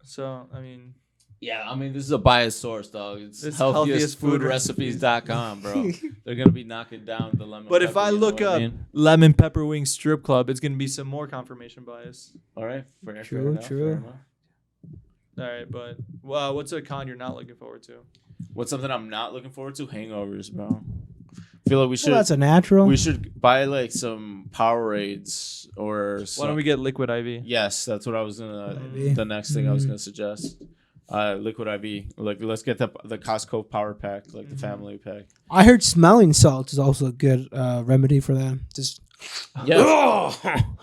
So I mean, Yeah, I mean, this is a biased source, dog. It's It's healthiestfoodrecipes.com, bro. They're going to be knocking down the lemon but if pepper, I you know look what I up mean? Lemon Pepper Wing Strip Club, it's gonna be some more confirmation bias. All right. Fair True, enough, true. fair enough. All right, but what's a con you're not looking forward to? What's something I'm not looking forward to? Hangovers, bro. I feel like we should Well, that's a natural. we should buy like some Powerades or Why don't we get Liquid IV? Yes, that's what I was gonna. IV. The next thing I was gonna suggest, Liquid IV. Like, let's get the Costco Power Pack, like the family pack. I heard smelling salt is also a good remedy for that. Just Yeah,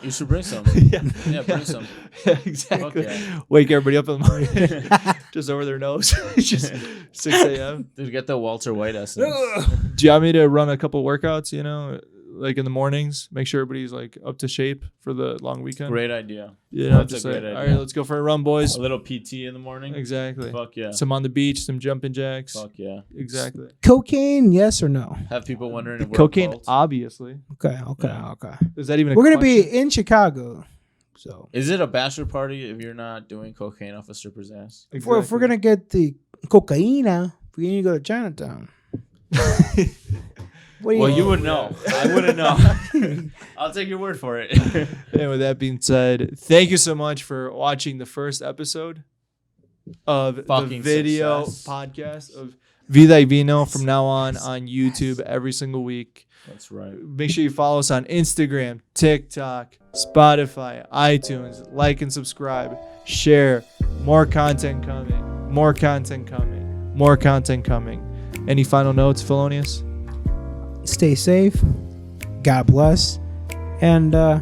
you should bring some. yeah, Bring some. Yeah, exactly. Fuck yeah. Wake everybody up in the morning, just over their nose. Just 6 a.m. Dude, get the Walter White essence. Do you want me to run a couple workouts? You know, like in the mornings, make sure everybody's like up to shape for the long weekend. Great idea. You know, That's just a like, great all idea. right, let's go for a run, boys. A little PT in the morning. Exactly. Fuck yeah. Some on the beach, some jumping jacks. Fuck yeah. Exactly. cocaine, yes or no? Have people wondering if we're Cocaine, a cult. obviously. Okay. Yeah. Is that even? We're gonna be in Chicago, so Is it a bachelor party if you're not doing cocaine off a stripper's ass? if we're gonna get the cocaine, we need to go to Chinatown. Well, you would know. I wouldn't know. I'll take your word for it. And with that being said, thank you so much for watching the first episode of the Fucking video success. podcast of Vida Vino from now on YouTube every single week. That's right. Make sure you follow us on Instagram, TikTok, Spotify, iTunes. Like and subscribe. Share. More content coming. More content coming. More content coming. Any final notes, Felonius? Stay safe. God bless. And how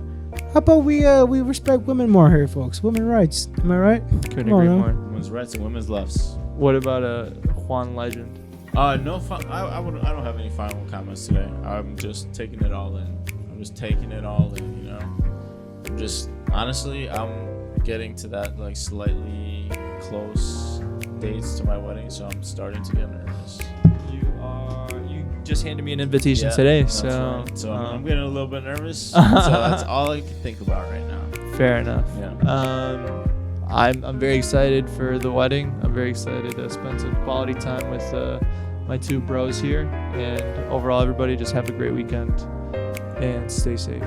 about we respect women more here, folks? Women rights. Am I right? Couldn't Come on, agree now. more. Women's rights and women's lefts. What about a Juan legend? No, I don't have any final comments today. I'm just taking it all in. You know. I'm just honestly, I'm getting to that like slightly close dates to my wedding, so I'm starting to get nervous. You just handed me an invitation Yeah, today, that's so right. So I'm getting a little bit nervous. So that's all I can think about right now. fair enough. Yeah. I'm very excited for the wedding. I'm very excited to spend some quality time with my two bros here, and overall, everybody just have a great weekend and stay safe.